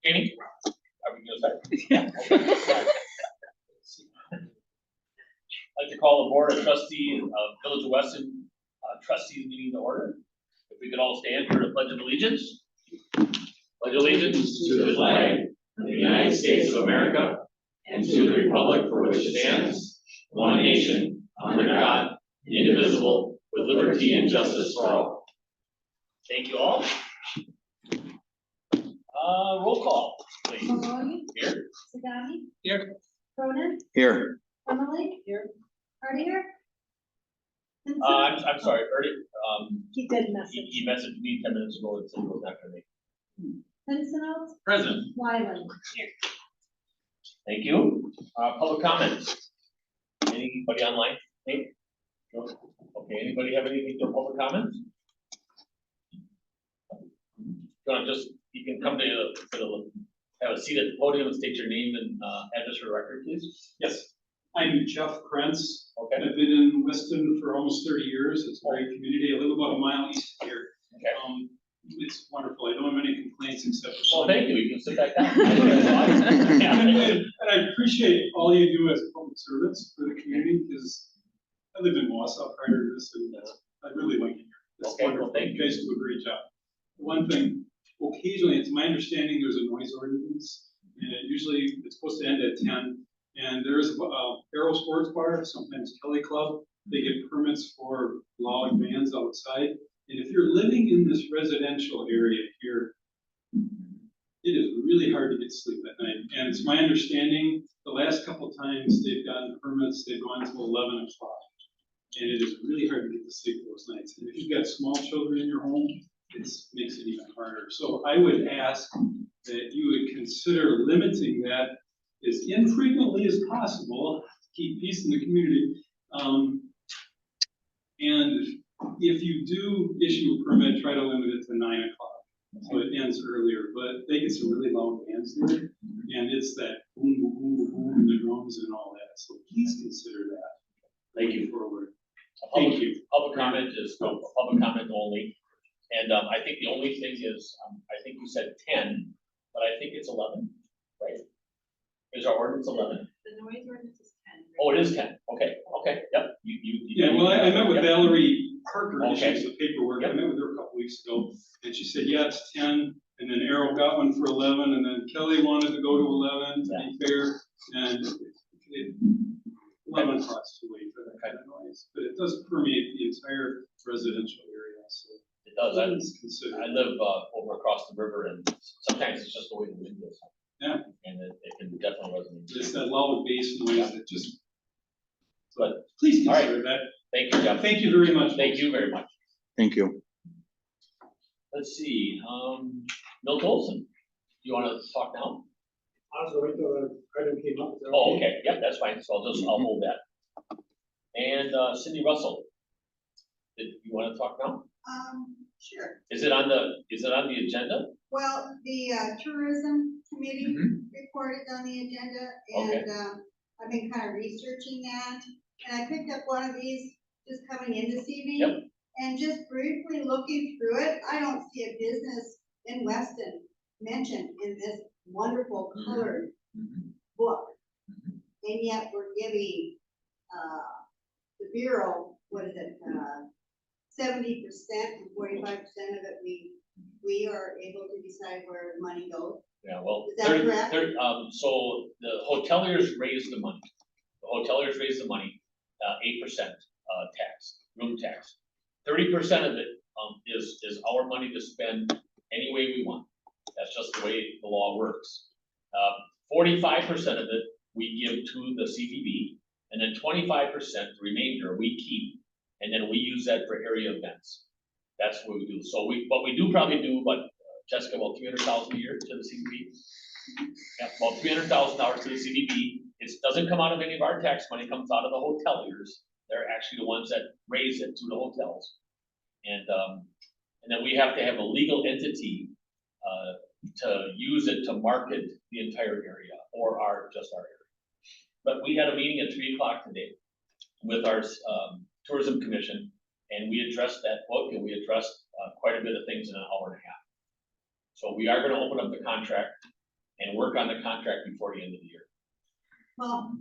Kenny, are we gonna start? Yeah. Okay. I'd like to call the Board of Trustees of Village of Weston Trustees meeting to order. If we could all stand for the Pledge of Allegiance. Pledge allegiance to the flag of the United States of America and to the republic for which it stands, one nation, under God, indivisible, with liberty and justice for all. Thank you all. Roll call, please. Maloney? Here. Sagami? Here. Cronin? Here. Emily? Here. Hardinger? I'm sorry, Ernie, He did message. he messaged me 10 minutes ago and said he was not gonna make it. Pincinel? Present. Wyland? Thank you. Public comments. Anybody online? Hey? No? Okay, anybody have anything for public comments? You can come to have a seat at the podium and state your name and address for the record, please. Yes, I'm Jeff Krentz. Okay. I've been in Weston for almost 30 years. It's a great community. I live about a mile east of here. Okay. It's wonderful. I don't have any complaints except for Well, thank you. You can sit back down. and I appreciate all you do as public servants for the community because I lived in Wausau prior to this and I really like it here. It's Okay, wonderful. well, thank You guys do a great job. One thing, occasionally, it's my understanding there's a noise ordinance and usually it's supposed to end at 10. And there's Aero Sports Bar, sometimes Kelly Club. They get permits for loud bands outside. And if you're living in this residential area here, it is really hard to get sleep at night. And it's my understanding the last couple times they've gotten permits, they've gone to 11 o'clock. And it is really hard to get to sleep those nights. And if you've got small children in your home, it makes it even harder. So I would ask that you would consider limiting that as infrequently as possible to keep peace in the community. And if you do issue a permit, try to limit it to 9 o'clock. So it ends earlier, but they get some really loud bands there. And it's that boom, boom, boom, boom, and the drums and all that. So please consider that. Thank you. Forward. Thank you. Public comment is public comment only. And I think the only thing is, I think you said 10, but I think it's 11, right? Is our ordinance 11? The noise ordinance is 10. Oh, it is 10. Okay, yep. Yeah, well, I met with yep. Valerie Parker, who Okay. issues the paperwork. Yep. I met with her a couple weeks ago, and she said, yeah, it's 10, and then Errol got one for 11, and then Kelly wanted to go to 11, to be fair, and 11 costs too late for that kind of noise, but it does permeate the entire residential area, so. It does. Please consider. I live over across the river, and sometimes it's just the way the wind is. Yeah. And it can definitely resonate. It's that loud bass noise that just, But please all right. consider that. thank you, Jeff. Thank you very much. Thank you very much. Thank you. Let's see, Milt Olson, you want to talk now? I was waiting till the item came up. Oh, okay, yep, that's fine, so I'll hold that. And Cindy Russell, did you want to talk now? Sure. Is it on the agenda? Well, the tourism committee reported on the agenda, and I've been kind of researching that. And I picked up one of these just coming in this evening. Yep. And just briefly looking through it, I don't see a business in Weston mentioned in this wonderful colored book. And yet we're giving the Bureau, 70% and 45% of it we are able to decide where the money goes. Yeah, well, Is that correct? so the hoteliers raise the money. The hoteliers raise the money, 8% tax, room tax. 30% of it is our money to spend any way we want. That's just the way the law works. 45% of it we give to the CVB, and then 25%, the remainder, we keep, and then we use that for area events. That's what we do. So we do probably do, Jessica, about $300,000 a year to the CVB. Yeah, about $300,000 to the CVB. It doesn't come out of any of our tax money, it comes out of the hoteliers. They're actually the ones that raise it to the hotels. And then we have to have a legal entity to use it to market the entire area or just our area. But we had a meeting at 3 o'clock today with our tourism commission, and we addressed that book, and we addressed quite a bit of things in an hour and a half. So we are going to open up the contract and work on the contract before the end of the year. Well,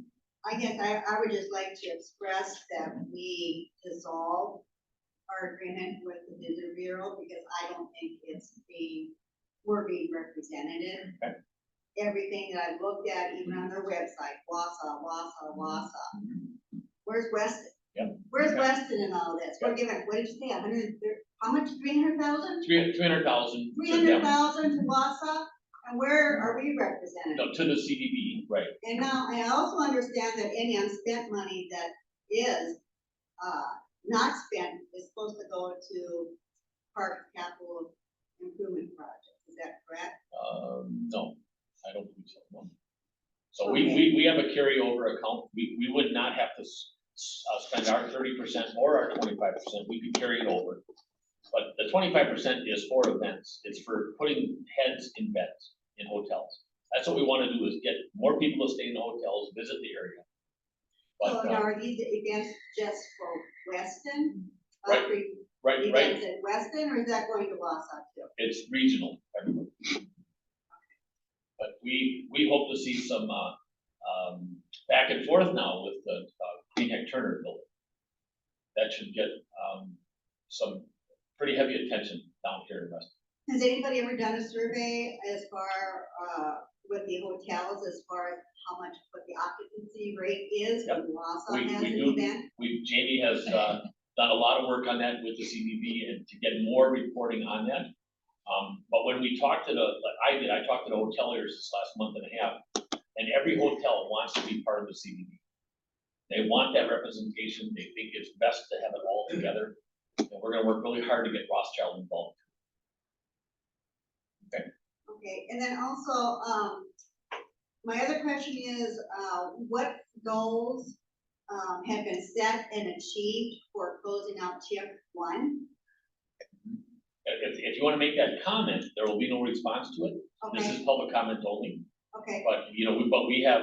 I guess I would just like to express that we dissolve our agreement with the Visitor Bureau because I don't think we're being represented. Okay. Everything that I've looked at, even on their website, Wausau. Where's Weston? Yep. Where's Okay. Weston in all this? We're giving, what did you say, 130, how much, 300,000? 300,000 to 300,000 them, to Wausau? And where are we represented? no, to the CDB, right? And now, I also understand that any unspent money that is, not spent is supposed to go to park capital improvement projects, is that correct? No, I don't think so, no. So we have a carryover account, we would not have to spend our 30% or our 25%, we could carry it over. But the 25% is for events, it's for putting heads in beds in hotels. That's what we wanna do, is get more people to stay in the hotels, visit the area. So But, now are these events just for Weston? Right. right, Events at Weston, or is that going to Wausau too? it's regional, everywhere. But we hope to see some, back and forth now with the, Phoenix Turner building. That should get, some pretty heavy attention down here in Weston. Has anybody ever done a survey as far, with the hotels, as far as how much, what the occupancy rate is when Wausau We- has we an do. event? Jamie has, done a lot of work on that with the CBB and to get more reporting on that. But when we talked to I talked to the hoteliers this last month and a half, and every hotel wants to be part of the CBB. They want that representation, they think it's best to have it all together, and we're gonna work really hard to get Rothschild involved. Okay, and then also, my other question is, what goals, have been set and achieved for closing out TIF 1? If you wanna make that comment, there will be no response to it, this Okay, is public comment only. okay, But, we have,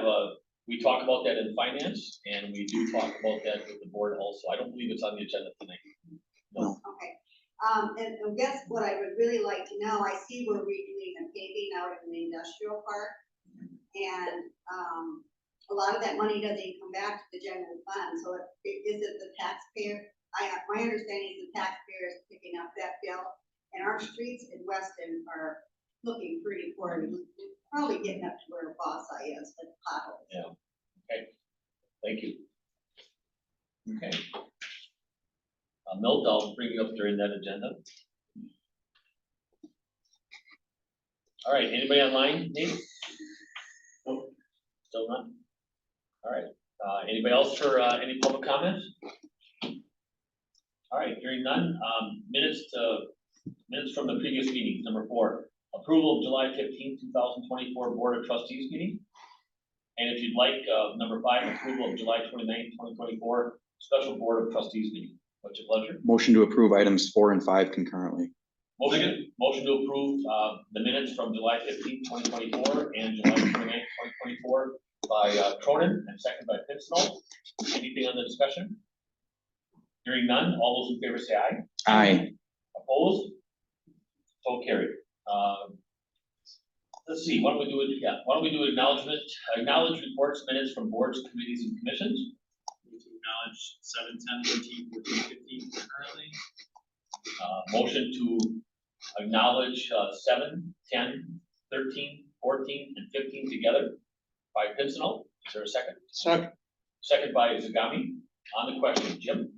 we talk about that in finance, and we do talk about that with the board also. I don't believe it's on the agenda tonight. okay. And I guess what I would really like to know, I see we're redoing the paving out in the industrial park. And, a lot of that money doesn't even come back to the general fund, so is it the taxpayer? My understanding is the taxpayer is picking up that bill, and our streets in Weston are looking pretty poor. We're probably getting up to where Wausau is, but potholes. Yeah. Thank you. Okay. Milt, I'll bring you up during that agenda. All right, anybody online, Nate? Nope. Still not? All right, anybody else for, any public comments? All right, hearing none, minutes from the previous meeting, number 4, approval of July 15th, 2024 Board of Trustees meeting. And if you'd like, number 5, approval of July 29th, 2024 Special Board of Trustees meeting. What's your pleasure? Motion to approve items 4 and 5 concurrently. Motion to approve, the minutes from July 15th, 2024 and July 29th, 2024 by, Cronin and second by Pinstall. Anything on the discussion? Hearing none, all those in favor say aye. Aye. Opposed? So carried. Let's see, why don't we do acknowledge reports, minutes from boards, committees, and commissions? To acknowledge 7, 10, 13, 14, 15 currently. Motion to acknowledge 7, 10, 13, 14, and 15 together by Pincinel. Is there a second? Second. Second by Zagami. On the question, Jim?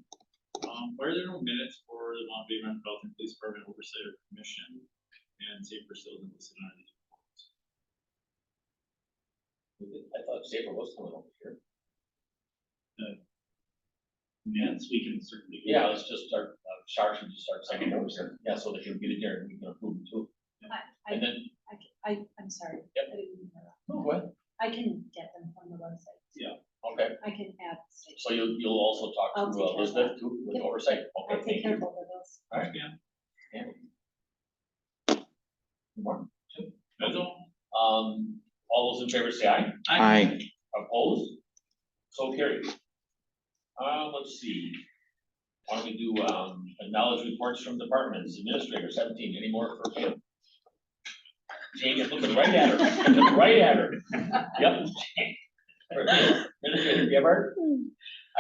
Why are there no minutes for the Mount Bay Metropolitan Police Department Oversight or Commission and safe facilities listed on these reports? I thought Safer was coming over here. Yes, we can certainly. do Yeah, that. let's just start, Shar should just start second over here. Yeah, so they can get it here and we can approve it too. And then, I'm sorry. Yep. I didn't mean to interrupt. oh, what? I can get them from the website. Okay, I can add. the station. so you'll also talk I'll to take care of Elizabeth too, with Yep. oversight? I'll Okay, take thank care you. of both of those. All right. Yeah. More? That's all. All those in favor say aye. Aye. Opposed? So carried. Let's see. Why don't we do, acknowledge reports from departments, administrator 17, any more for him? Jane, I'm looking right at her, looking right at her. Yep. Administrator Gebhardt,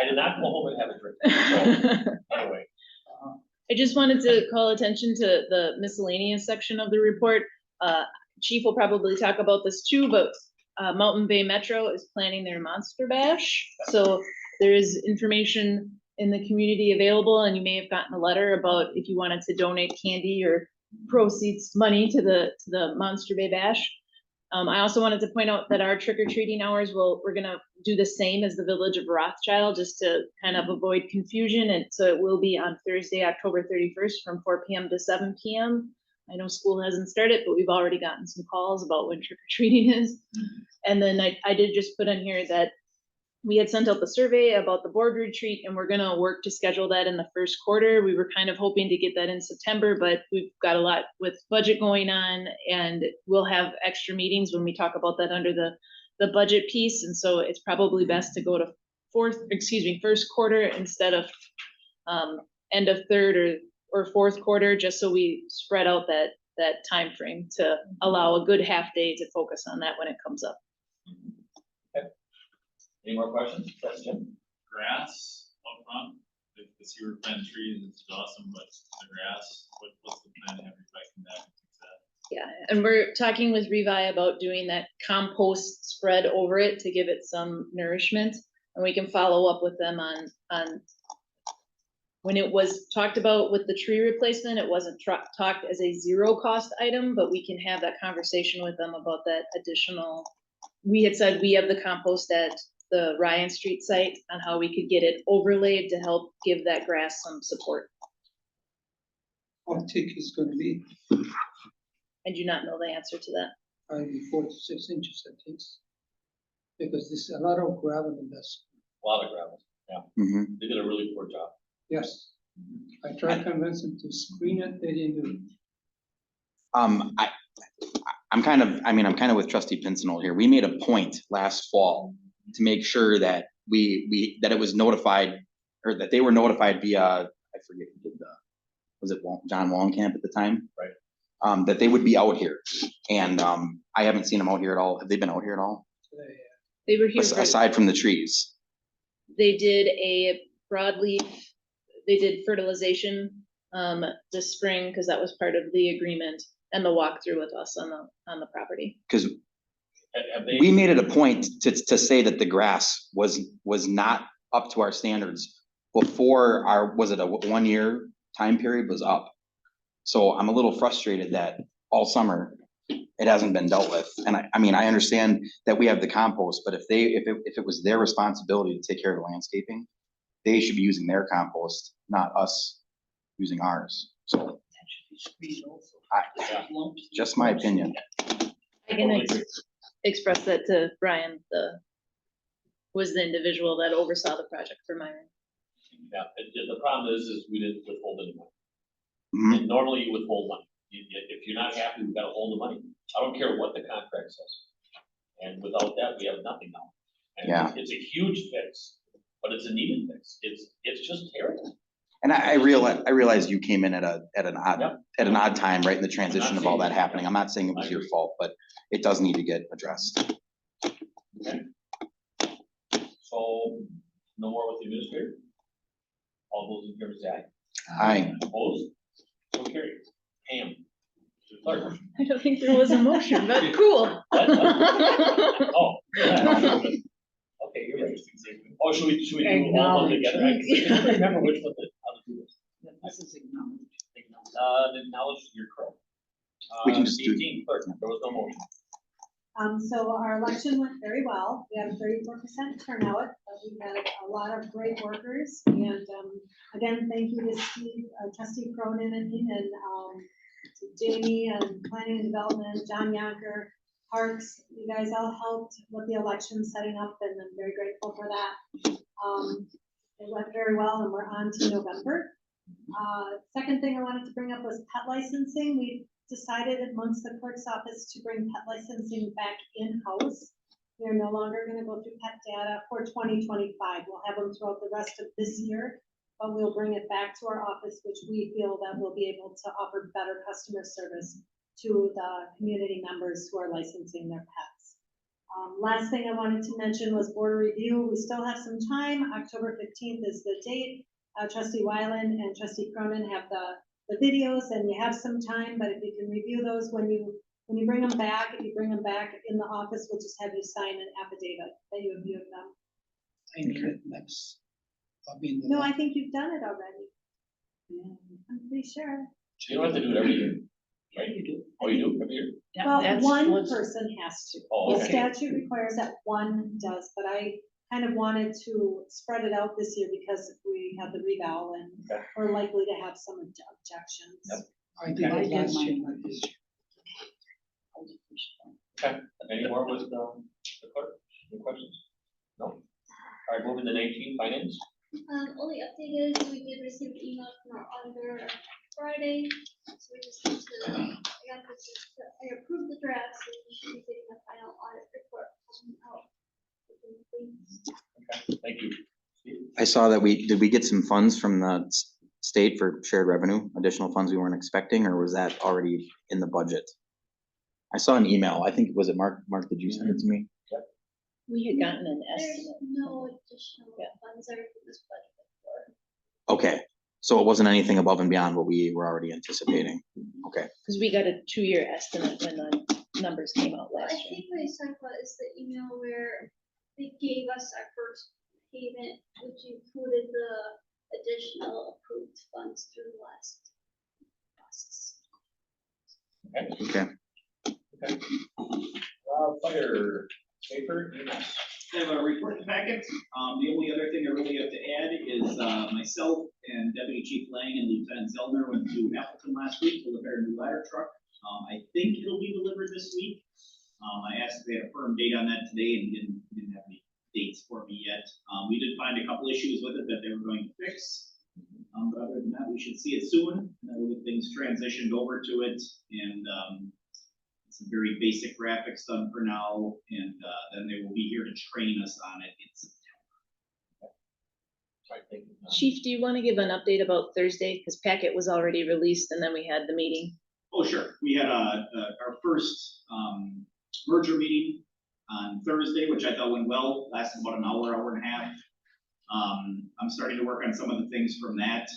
I did not go home and have a drink, so, anyway. I just wanted to call attention to the miscellaneous section of the report. Chief will probably talk about this too, but Mountain Bay Metro is planning their Monster Bash. So there is information in the community available, and you may have gotten a letter about if you wanted to donate candy or proceeds money to the Monster Bay Bash. I also wanted to point out that our trick-or-treating hours we're gonna do the same as the Village of Rothschild, just to kind of avoid confusion. And so it will be on Thursday, October 31st from 4 p.m. to 7 p.m. I know school hasn't started, but we've already gotten some calls about when trick-or-treating is. And then I did just put in here that we had sent out the survey about the board retreat, and we're gonna work to schedule that in the first quarter. We were kind of hoping to get that in September, but we've got a lot with budget going on, and we'll have extra meetings when we talk about that under the budget piece. And so it's probably best to go to first quarter instead of end of third or fourth quarter, just so we spread out that time frame to allow a good half day to focus on that when it comes up. Any more questions? That's Jim. Grass up front, this year plant trees, it's awesome, but the grass, what's the plan to have everybody come back and fix that? Yeah, and we're talking with Revi about doing that compost spread over it to give it some nourishment. And we can follow up with them on when it was talked about with the tree replacement, it wasn't talked as a zero cost item, but we can have that conversation with them about that additional. We had said we have the compost at the Ryan Street site on how we could get it overlaid to help give that grass some support. How thick is gonna be? I do not know the answer to that. Probably 4 to 6 inches, I think. Because there's a lot of gravel in this. A lot of gravel, Mhm. they did a really poor job. Yes. I tried to convince them to screen it, they didn't do it. I'm kind of with trustee Pincinel here. We made a point last fall to make sure that that it was notified, or that they were notified via, I forget who did was it John Wallenkamp at the time? Right. That they would be out here, and I haven't seen them out here at all. Have they been out here at all? They were here. Aside from the trees. They did a broadleaf, they did fertilization this spring, because that was part of the agreement, and the walkthrough with us on the property. Because Have they? we made it a point to say that the grass was not up to our standards before was it a 1 year time period was up. So I'm a little frustrated that all summer it hasn't been dealt with. And I understand that we have the compost, but if it was their responsibility to take care of the landscaping, they should be using their compost, not us using ours. So just my opinion. I can express that to Brian, was the individual that oversaw the project for Myron. Yeah, the problem is we didn't withhold any money. Mhm. And normally you withhold money. If you're not happy, we've got to hold the money. I don't care what the contract says. And without that, we have nothing now. And Yeah. it's a huge fix, but it's a needed fix. It's just terrible. And I realize you came in at an odd time, right in the transition of all that happening. I'm not saying it was your fault, but it does need to get addressed. Okay. So, no more with the administrator? All those in favor say aye. Aye. Opposed? So carried. Pam. Clerk. I don't think there was a motion, but cool. What? Oh. Yeah. Okay, you're right. Oh, should we do all of them together? I can't remember which one how to do this. This is acknowledged. Acknowledge your crow. We can just do- 18, clerk, there was no motion. So our election went very well. We had a 34% turnout. We had a lot of great workers. And again, thank you to Steve, trustee Cronin and to Jamie and planning and development, John Yonker, Parks. You guys all helped with the election setting up, and I'm very grateful for that. It went very well, and we're on to November. Second thing I wanted to bring up was pet licensing. We decided amongst the clerk's office to bring pet licensing back in-house. We are no longer going to go through pet data for 2025. We'll have them throughout the rest of this year, but we'll bring it back to our office, which we feel that we'll be able to offer better customer service to the community members who are licensing their pets. Last thing I wanted to mention was board review. We still have some time. October 15th is the date. Trustee Wyland and Trustee Cronin have the videos, and you have some time, but if you can review those when you bring them back, if you bring them back in the office, we'll just have you sign an affidavit that you have viewed them. I need it next. I'll be in the. No, I think you've done it already. I'm pretty sure. You don't have to do it every year, right? You do. Oh, you do every year? Well, that's one what's- person has to. Oh, The okay. statute requires that one does, but I kind of wanted to spread it out this year because we have the reval and Okay. we're likely to have some objections. Yep. I did I it did last mine. year, not this year. Okay, any more with the clerk? Any questions? No? All right, moving to 19, finance. Only update is we did receive an email from our auditor on Friday, so we just need to, I approved the draft, so we should be getting the final audit report out. Okay, thank you. Steve? I saw that did we get some funds from the state for shared revenue, additional funds we weren't expecting, or was that already in the budget? I saw an email, I think, was it Mark? Mark, did you send it to me? We had gotten an There's estimate. no additional Yeah. funds that are for this budget for. Okay, so it wasn't anything above and beyond what we were already anticipating. Okay, Because we got a 2-year estimate when the numbers came out I last year. think what he's talking about is the email where they gave us our first payment, which included the additional approved funds through the last process. Okay, okay. fire, paper, EMS. I have a report in the packet. The only other thing I really have to add is, myself and Deputy Chief Lang and Lieutenant Zellner went to Appleton last week to look at our new ladder truck. I think it'll be delivered this week. I asked if they had a firm date on that today and didn't have any dates for me yet. We did find a couple issues with it that they were going to fix. But other than that, we should see it soon, and then we'll get things transitioned over to it, and, some very basic graphics done for now, and, then they will be here to train us on it in September. Sorry, thank you. Chief, do you want to give an update about Thursday? Because packet was already released and then we had the meeting. Oh, sure. We had our first merger meeting on Thursday, which I thought went well, lasted about an hour, hour and a half. I'm starting to work on some of the things from that.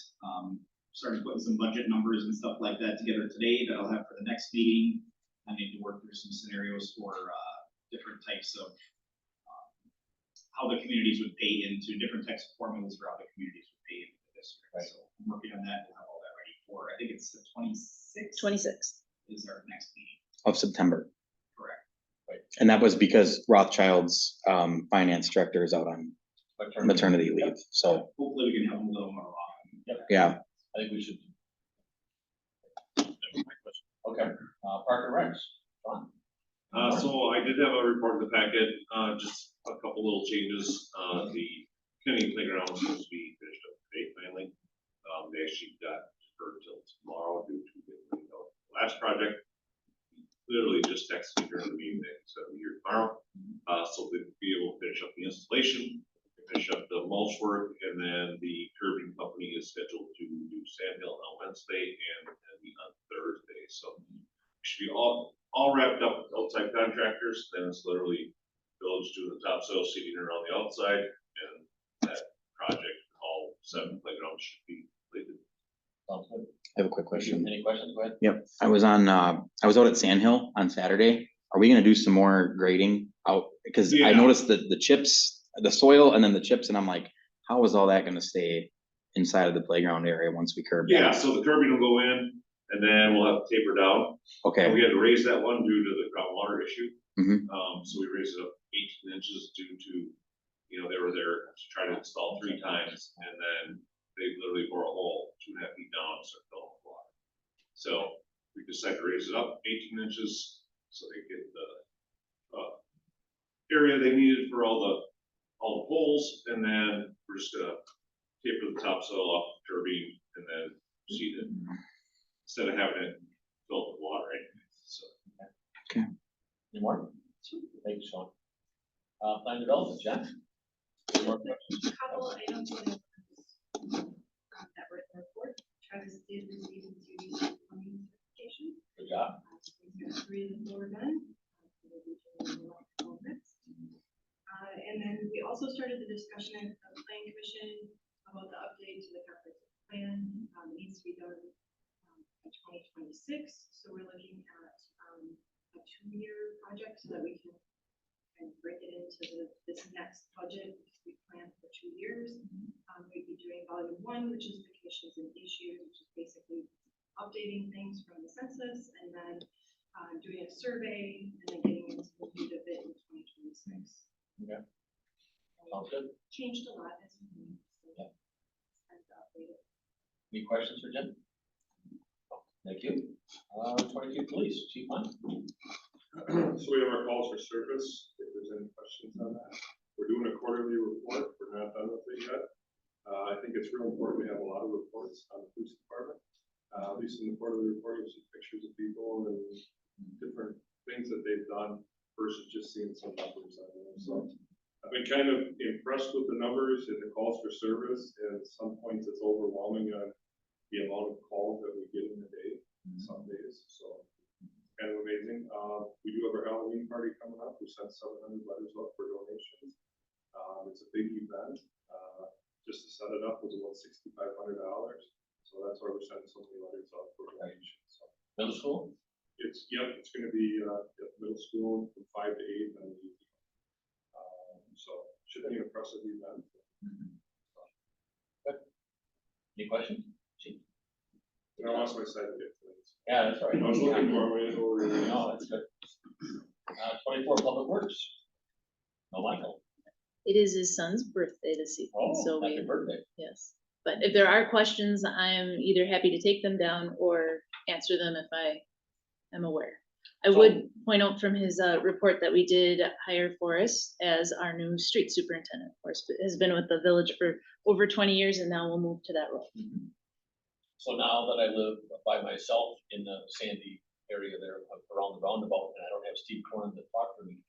Started putting some budget numbers and stuff like that together today that I'll have for the next meeting. I need to work through some scenarios for different types of how the communities would pay into different types of formulas for how the communities would pay into the district. Right. So I'm working on that. We'll have all that ready for, I think it's the 26th 26th. is our next meeting. Of September. Correct. And that was because Rothschild's finance director is out on maternity leave, so, Hopefully we can have them a little more often. yeah. I think we should. Okay, Parker Rex, John. So I did have a report in the packet, just a couple little changes. The Kennedy playground was supposed to be finished up today finally. They actually got deferred till tomorrow due to the last project. Literally just texted me during the meeting that it's gonna be here tomorrow. So they'll be able to finish up the installation, finish up the mulch work, and then the curbing company is scheduled to do Sandhill on Wednesday and me on Thursday. So we should be all wrapped up with outside contractors. Then it's literally village doing the topsoil seeding around the outside, and that project, all 7 playgrounds should be completed. Sounds good. I have a quick question. Any questions? Go ahead. Yep, I was out at Sandhill on Saturday. Are we gonna do some more grading out? Because I Yeah. noticed that the chips, the soil and then the chips, and I'm like, how is all that gonna stay inside of the playground area once we curb? Yeah, that? so the curbing will go in, and then we'll have to taper down. Okay, We had to raise that one due to the groundwater issue. Mhm. So we raised it up 18 inches due to, they were there to try to install 3 times, and then they literally bore a hole 2.5 feet down and started filling with water. So we decided to raise it up 18 inches so they get the area they needed for all the holes, and then we're just gonna taper the topsoil off the turbine and then seed it instead of having it filled with water anyways, so. Any more? Thank you, Sean. Plan development, Jen? Any more questions? Couple items when I got that written report, Travis did receive his duty plumbing certification. Good job. We've got 3 of the 4 done. We'll be doing electrical next. And then we also started the discussion at the planning commission about the update to the comprehensive plan. It needs to be done by 2026. So we're looking at a 2-year project so that we can kind of break it into this next budget. We plan for 2 years. We'd be doing volume 1, which is the conditions and issues, which is basically updating things from the census, and then doing a survey, and then getting into the meat of it in 2026. Okay. Sounds good. Changed a lot as we move. So Yeah. it's time to update it. Any questions for Jen? Thank you. 22 police, Chief Hunt. So we have our calls for service, if there's any questions on that. We're doing a quarterly report, we're not done with it yet. I think it's real important to have a lot of reports on the police department. At least in the quarterly report, you'll see pictures of people and different things that they've done versus just seeing some numbers on there. So I've been kind of impressed with the numbers and the calls for service, and at some points it's overwhelming on the amount of calls that we get in a day, some days, so kind of amazing. We do have our Halloween party coming up. We sent 700 letters out for donations. It's a big event. Just to set it up was about $6,500. So that's why we're sending so many letters out for donations. So Middle school? it's gonna be at middle school from 5 to 8 and then so should be an impressive event. Any questions? Chief? And I lost my side of it. Yeah, that's all right. I was looking for a way over. No, that's good. 24 Public Works. No, Michael. It is his son's birthday this evening, so Happy we, birthday. yes. But if there are questions, I am either happy to take them down or answer them if I am aware. I would point out from his report that we did hire Forrest as our new street superintendent. Forrest has been with the village for over 20 years and now will move to that role. So now that I live by myself in the Sandy area there around the roundabout, and I don't have Steve Cronin to talk for me.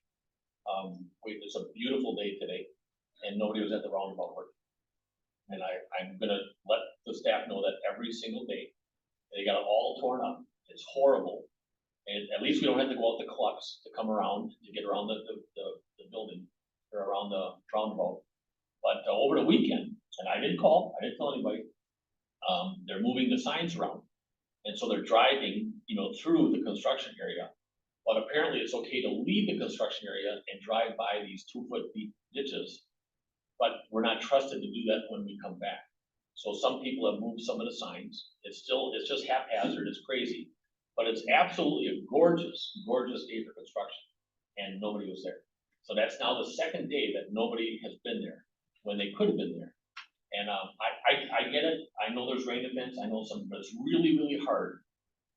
It's a beautiful day today and nobody was at the roundabout work. And I'm gonna let the staff know that every single day, they got it all torn up. It's horrible. And at least we don't have to go out the clucks to come around, to get around the building or around the roundabout. But over the weekend, and I didn't call, I didn't tell anybody, they're moving the signs around. And so they're driving, through the construction area. But apparently it's okay to leave the construction area and drive by these 2-foot deep ditches. But we're not trusted to do that when we come back. So some people have moved some of the signs. It's just haphazard, it's crazy. But it's absolutely a gorgeous, gorgeous day for construction. And nobody was there. So that's now the second day that nobody has been there when they could have been there. And I get it. I know there's rain events. I know some, but it's really, really hard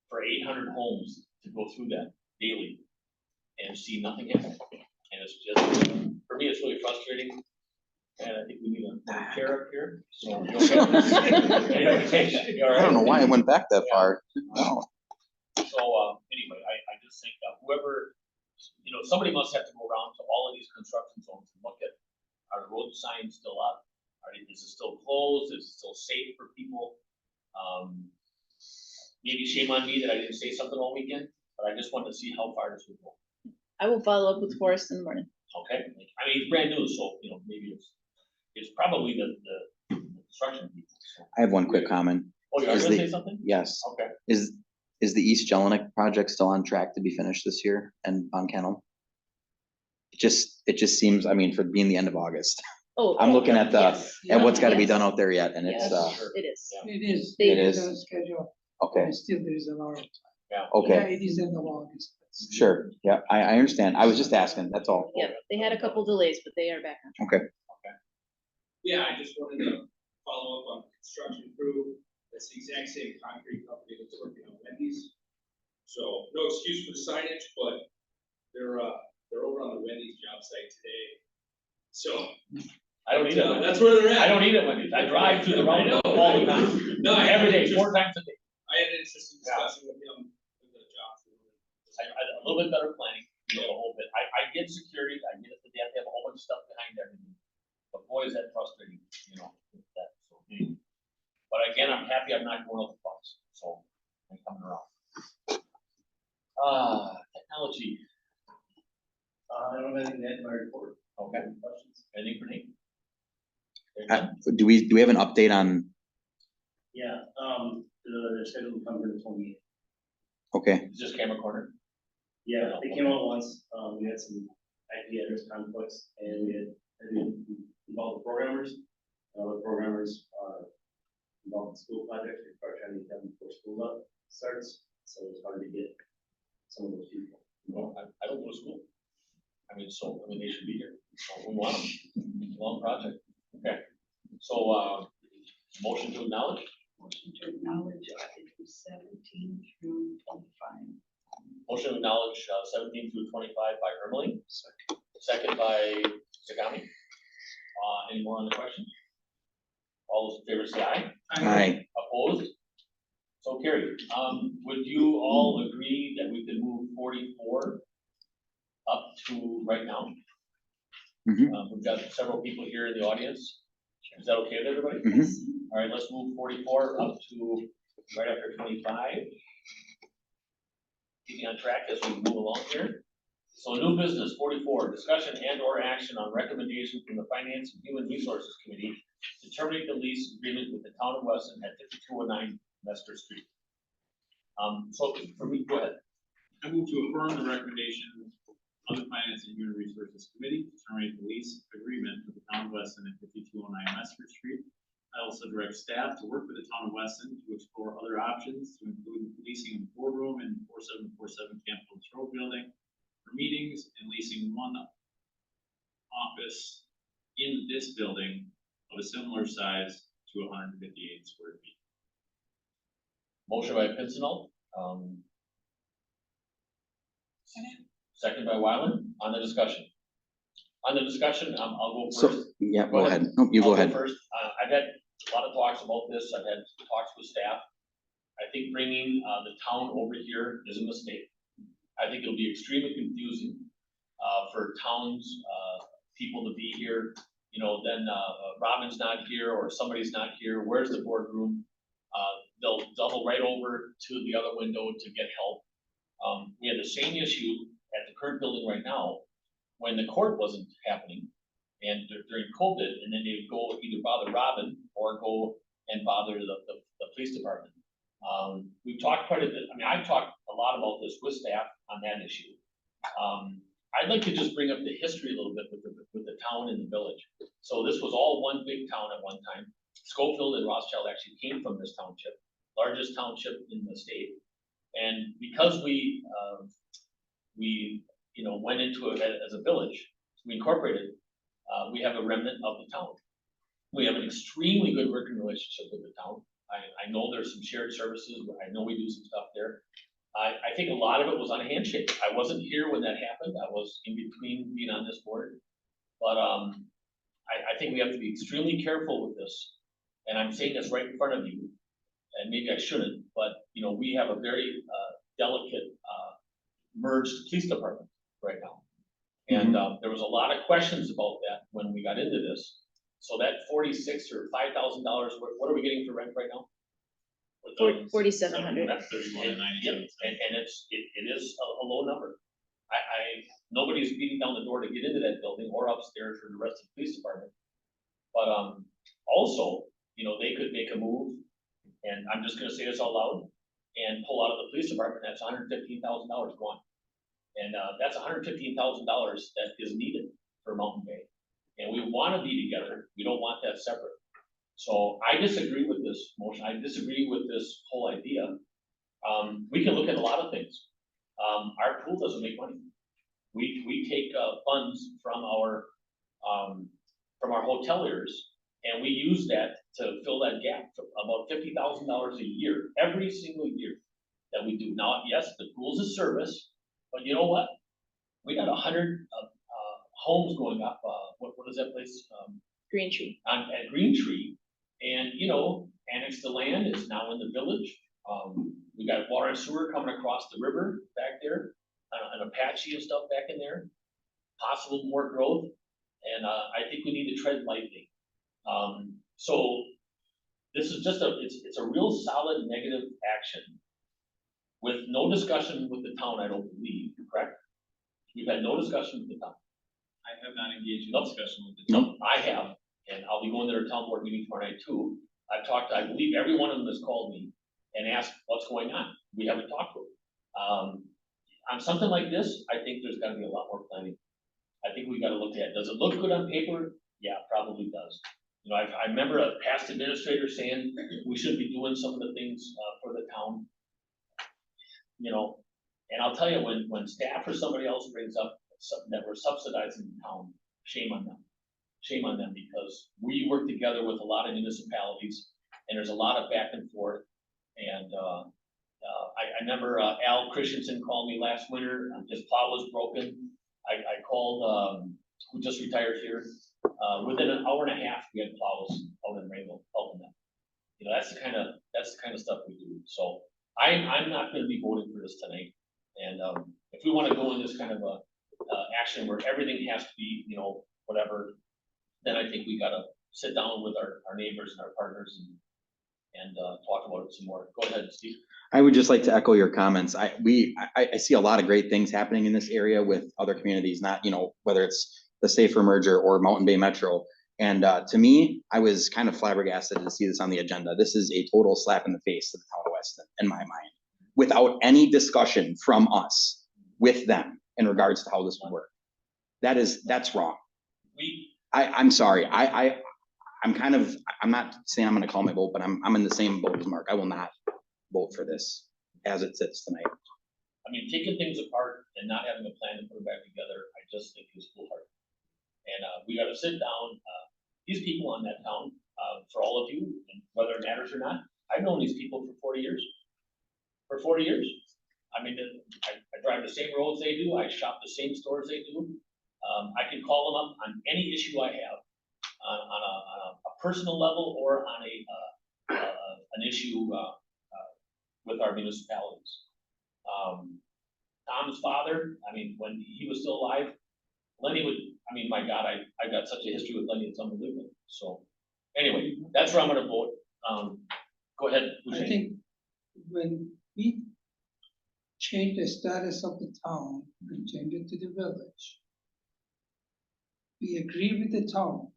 for 800 homes to go through that daily and see nothing happen. And it's just, for me, it's really frustrating. And I think we need a chair up here. So you okay? You all right? I don't know why it went back that far. No. So anyway, I just think whoever, somebody must have to go around to all of these construction zones and look at, are road signs still up? Is it still closed? Is it still safe for people? Maybe shame on me that I didn't say something all weekend, but I just wanted to see how far this would go. I will follow up with Forrest in the morning. Okay, I mean, he's brand new, so, maybe it's probably the construction people. So. I have one quick comment. Oh, you are Is gonna the- say something? Yes. Okay. Is the East Jelinek project still on track to be finished this year and on Kennel? It just seems, for being the end of August. Oh. I'm looking at yes. what's gotta be Yes. done out there yet, and it's, Yes, Sure. it is. Yeah. It is. It is. On schedule. okay, And still there is a lot of time. Yeah. okay, Yeah, it is in the August. but still. sure, yeah, I understand. I was just asking, that's all. Yeah, they had a couple delays, but they are back on track. Okay, Yeah, I just wanted to follow up on the construction crew. That's the exact same concrete company that's working on Wendy's. So no excuse for the signage, but they're over on the Wendy's job site today. So I don't need it. that's where they're at. I don't need it, Wendy's. I drive through the roundabout all the time. No, Every day, 4 times a day. I had an interest in discussing with him with the job. A little bit better planning, a whole bit. I get security, I get it, that they have to have a whole bunch of stuff behind everything. But boy, is that frustrating, with that, so. But again, I'm happy I'm not going out the box, so I'm coming around. Technology. I don't have anything to add to my report. Okay. Questions? Anything for Nate? Do we have an update on, Yeah, they're scheduled to come for the 28th. okay, Is this camera corner? Yeah, they came out once, we had some IP address conflicts, and we involved the programmers. The programmers are involved in school projects, we're probably trying to get them before school starts, so it's hard to get some of those people. No, I don't go to school. They should be here. So we want them. Long project. Okay. So, motion to acknowledge? Motion to acknowledge items 17 through 25. Motion to acknowledge 17 through 25 by Ermeling. Second by Sagami. Any more on the question? All those in favor say aye. aye, Opposed? So carried. Would you all agree that we could move 44 up to right now? Mhm. We've got several people here in the audience. Is that okay with everybody? Mhm. All right, let's move 44 up to right after 25. Keeping on track as we move along here. So new business 44, discussion and or action on recommendation from the Finance and Human Resources Committee to terminate the lease agreement with the town of Weston at 5209 Lester Street. So for me, go ahead. I move to affirm the recommendation of the Finance and Human Resources Committee to terminate the lease agreement with the town of Weston at 5209 Lester Street. I also direct staff to work with the town of Weston to explore other options to include leasing the boardroom and 4747 Camp Phillips Road building for meetings and leasing one office in this building of a similar size to 158 square feet. Motion by Pincinel. Second by Wyland. On the discussion. On the discussion, I'll go first. so, yeah, Go go ahead. ahead, no, you I'll go ahead. First, I've had a lot of talks about this. I've had talks with staff. I think bringing the town over here is a mistake. I think it'll be extremely confusing for towns, people to be here. Then Robin's not here or somebody's not here. Where's the boardroom? They'll double right over to the other window to get help. We had the same issue at the current building right now when the court wasn't happening and during COVID, and then they'd go either bother Robin or go and bother the police department. We've talked quite a bit. I've talked a lot about this with staff on that issue. I'd like to just bring up the history a little bit with the town and the village. So this was all one big town at one time. Schofield and Rothschild actually came from this township, largest township in the state. And because we went into it as a village, we incorporated, we have a remnant of the town. We have an extremely good working relationship with the town. I know there's some shared services, I know we do some stuff there. I think a lot of it was on a handshake. I wasn't here when that happened. I was in between being on this board. But I think we have to be extremely careful with this. And I'm saying this right in front of you, and maybe I shouldn't, but we have a very delicate merged police department right now. And there was a lot of questions about that when we got into this. So that 46 or $5,000, what are we getting for rent right now? 4,700. That's 31.97. And it is a low number. Nobody's beating down the door to get into that building or upstairs for the rest of the police department. But also, they could make a move, and I'm just gonna say this out loud, and pull out of the police department. That's $115,000 gone. And that's $115,000 that is needed for Mountain Bay. And we wanna be together. We don't want that separate. So I disagree with this motion. I disagree with this whole idea. We can look at a lot of things. Our pool doesn't make money. We take funds from our hoteliers, and we use that to fill that gap, about $50,000 a year, every single year that we do. Now, yes, the pool's a service, but you know what? We got 100 homes going up. What is that place? Green Tree. At Green Tree, and annexed the land is now in the village. We got water and sewer coming across the river back there, an Apache and stuff back in there. Possible more growth, and I think we need to tread lightly. So this is just it's a real solid negative action with no discussion with the town, I don't believe, correct? We've had no discussion with the town. I have not engaged in Nope. discussion with the. Nope. I have, and I'll be going to their town board meeting tomorrow night too. I've talked, I believe every one of them has called me and asked what's going on. We haven't talked to them. On something like this, I think there's gotta be a lot more planning. I think we gotta look at, does it look good on paper? Yeah, probably does. You know, I remember a past administrator saying we should be doing some of the things, for the town. You know, and I'll tell you, when staff or somebody else brings up something that we're subsidizing the town, shame on them. Shame on them, because we work together with a lot of municipalities, and there's a lot of back and forth. And, I remember, Al Christensen called me last winter, his plow was broken. I called, who just retired here, within an hour and a half, we had plows out in Rainbow helping them. You know, that's the kind of stuff we do. So I'm not gonna be voting for this tonight. And, if we wanna go in this kind of a, action where everything has to be, you know, whatever, then I think we gotta sit down with our neighbors and our partners and talk about it some more. Go ahead, Steve. I would just like to echo your comments. I see a lot of great things happening in this area with other communities, not, you know, whether it's the Safer Merger or Mountain Bay Metro. And to me, I was kind of flabbergasted to see this on the agenda. This is a total slap in the face to the town of Weston, in my mind, without any discussion from us with them in regards to how this would work. That's wrong. I'm sorry. I'm not saying I'm gonna call my vote, but I'm in the same boat as Mark. I will not vote for this as it sits tonight. I mean, taking things apart and not having a plan to put it back together, I just think is foolhardy. And, we gotta sit down, these people on that town, for all of you, and whether it matters or not, I've known these people for 40 years. For 40 years. I mean, I drive the same roads they do, I shop the same stores they do. I can call them up on any issue I have, on a personal level or on an issue, with our municipalities. Tom's father, I mean, when he was still alive, Lenny would, I mean, my God, I've got such a history with Lenny, it's unbelievable. So, anyway, that's where I'm gonna vote. Go ahead. I Hussein. think when we change the status of the town and change it to the village, we agree with the town,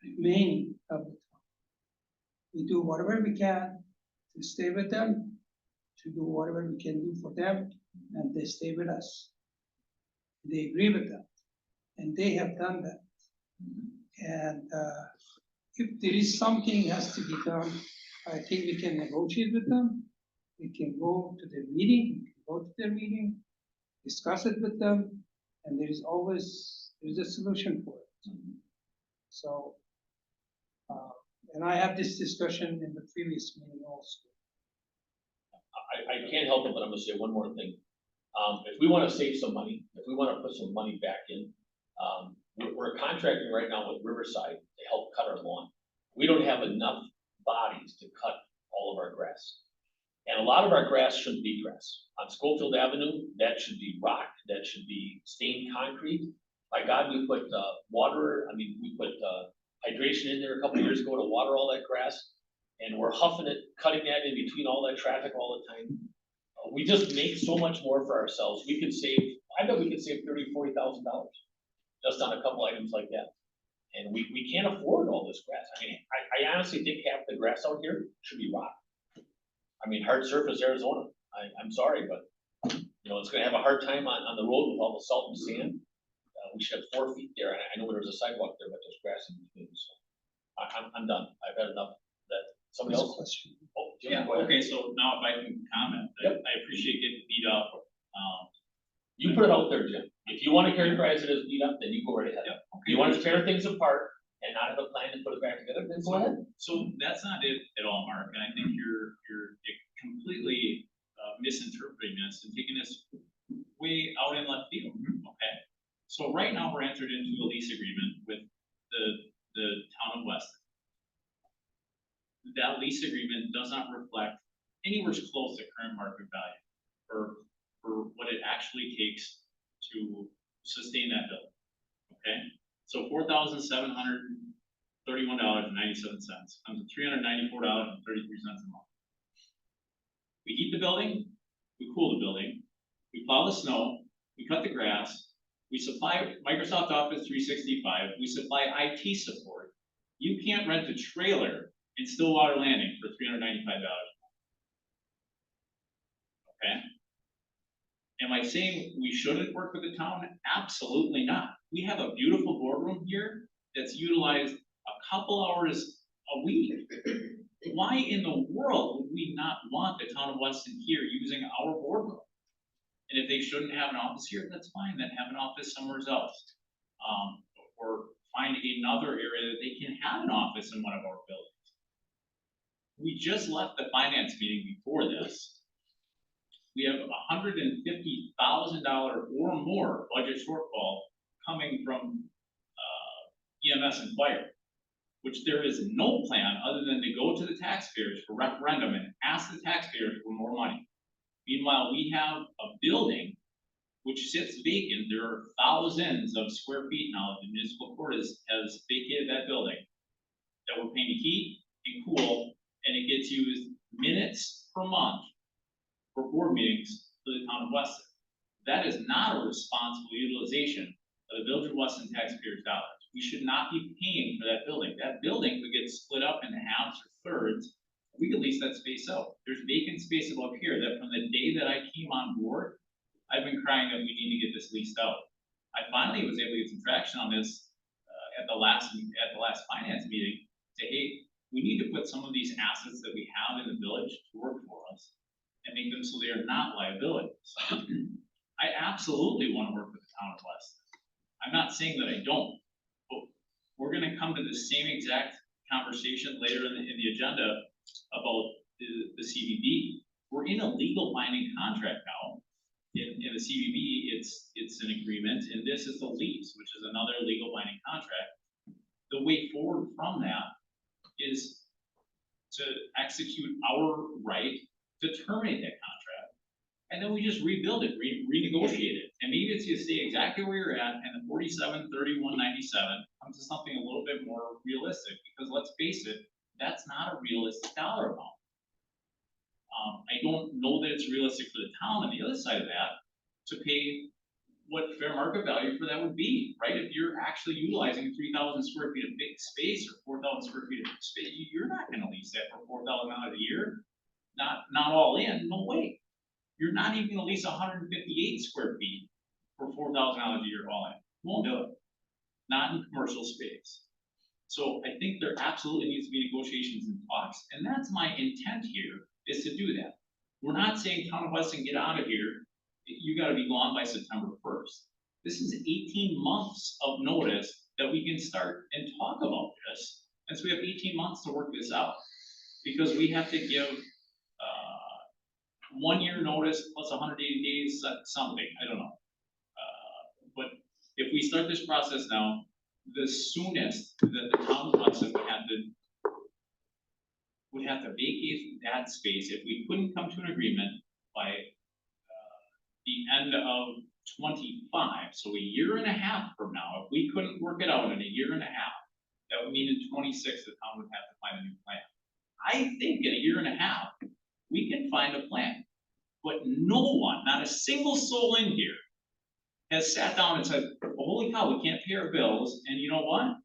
remaining of the town. We do whatever we can to stay with them, to do whatever we can do for them, and they stay with us. They agree with that, and they have done that. And if there is something has to be done, I think we can negotiate with them. We can go to their meeting, we can go to their meeting, discuss it with them, and there's a solution for it. So, and I have this discussion in the previous meeting also. I can't help it, but I'm gonna say one more thing. If we wanna save some money, if we wanna put some money back in, we're contracting right now with Riverside to help cut our lawn. We don't have enough bodies to cut all of our grass. And a lot of our grass shouldn't be grass. On Schofield Avenue, that should be rock, that should be stained concrete. My God, we put, we put hydration in there a couple of years ago to water all that grass. And we're huffing it, cutting that in between all that traffic all the time. We just make so much more for ourselves. We could save, I bet we could save $30,000, $40,000 just on a couple items like that. And we can't afford all this grass. I mean, I honestly think half the grass out here should be rock. I mean, hard surface Arizona. I'm sorry, but you know, it's gonna have a hard time on the road with all the salt and sand. We should have 4 feet there. And I know there's a sidewalk there, but there's grass in between. So I'm done. I've had enough of that. Somebody else? Question. Oh, Jim, Yeah, go ahead. okay, so now if I can comment, I appreciate getting beat up. You put it out there, Jim. If you wanna characterize it as beat up, then you go right ahead. Yeah, okay. You wanna tear things apart and not have a plan to put it back together, then go ahead. So that's not it at all, Mark, and I think you're completely misinterpreting this and taking this way out in left field, okay? So right now, we're entered into a lease agreement with the town of Weston. That lease agreement does not reflect anywhere close to current market value for what it actually takes to sustain that building, okay? So $4,731.97 comes to $394.33 a month. We heat the building, we cool the building, we plow the snow, we cut the grass, we supply Microsoft Office 365, we supply IT support. You can't rent a trailer in Stillwater Landing for $395. Okay? Am I saying we shouldn't work with the town? Absolutely not. We have a beautiful boardroom here that's utilized a couple hours a week. Why in the world would we not want the town of Weston here using our boardroom? And if they shouldn't have an office here, that's fine, then have an office somewhere else. Or find another area that they can have an office in one of our buildings. We just left the finance meeting before this. We have $150,000 or more budget shortfall coming from EMS and fire, which there is no plan other than to go to the taxpayers for referendum and ask the taxpayers for more money. Meanwhile, we have a building which sits vacant. There are thousands of square feet now. The municipal court has vacated that building that we're paying to heat and cool, and it gets used minutes per month for board meetings for the town of Weston. That is not a responsible utilization of the Village of Weston taxpayers' dollars. We should not be paying for that building. That building could get split up into halves or thirds. We could lease that space out. There's vacant space above here that from the day that I came on board, I've been crying that we need to get this leased out. I finally was able to get some traction on this at the last finance meeting. Say, hey, we need to put some of these assets that we have in the village to work for us and make them so they are not liabilities. I absolutely want to work with the town of Weston. I'm not saying that I don't, but we're going to come to the same exact conversation later in the agenda about the CVB. We're in a legal binding contract now. In the CVB, it's an agreement, and this is the lease, which is another legal binding contract. The way forward from that is to execute our right to terminate that contract, and then we just rebuild it, renegotiate it, and maybe it's you stay exactly where you're at, and the 47, 31, 97 comes to something a little bit more realistic. Because let's face it, that's not a realistic dollar amount. I don't know that it's realistic for the town on the other side of that to pay what fair market value for that would be, right? If you're actually utilizing 3,000 square feet of big space or 4,000 square feet of space, you're not going to lease that for $4,000 a year. Not all in, no way. You're not even going to lease 158 square feet for $4,000 a year all in. Won't do it. Not in commercial space. So I think there absolutely needs to be negotiations and talks, and that's my intent here, is to do that. We're not saying town of Weston, get out of here. You got to be gone by September 1st. This is 18 months of notice that we can start and talk about this. And so we have 18 months to work this out, because we have to give 1 year notice plus 180 days, something, I don't know. But if we start this process now, the soonest that the town of Weston would have to vacate that space if we couldn't come to an agreement by the end of 25, so a year and a half from now. If we couldn't work it out in a year and a half, that would mean in 26 the town would have to find a new plan. I think in a year and a half we can find a plan, but no one, not a single soul in here, has sat down and said, well, holy cow, we can't pay our bills, and you know what?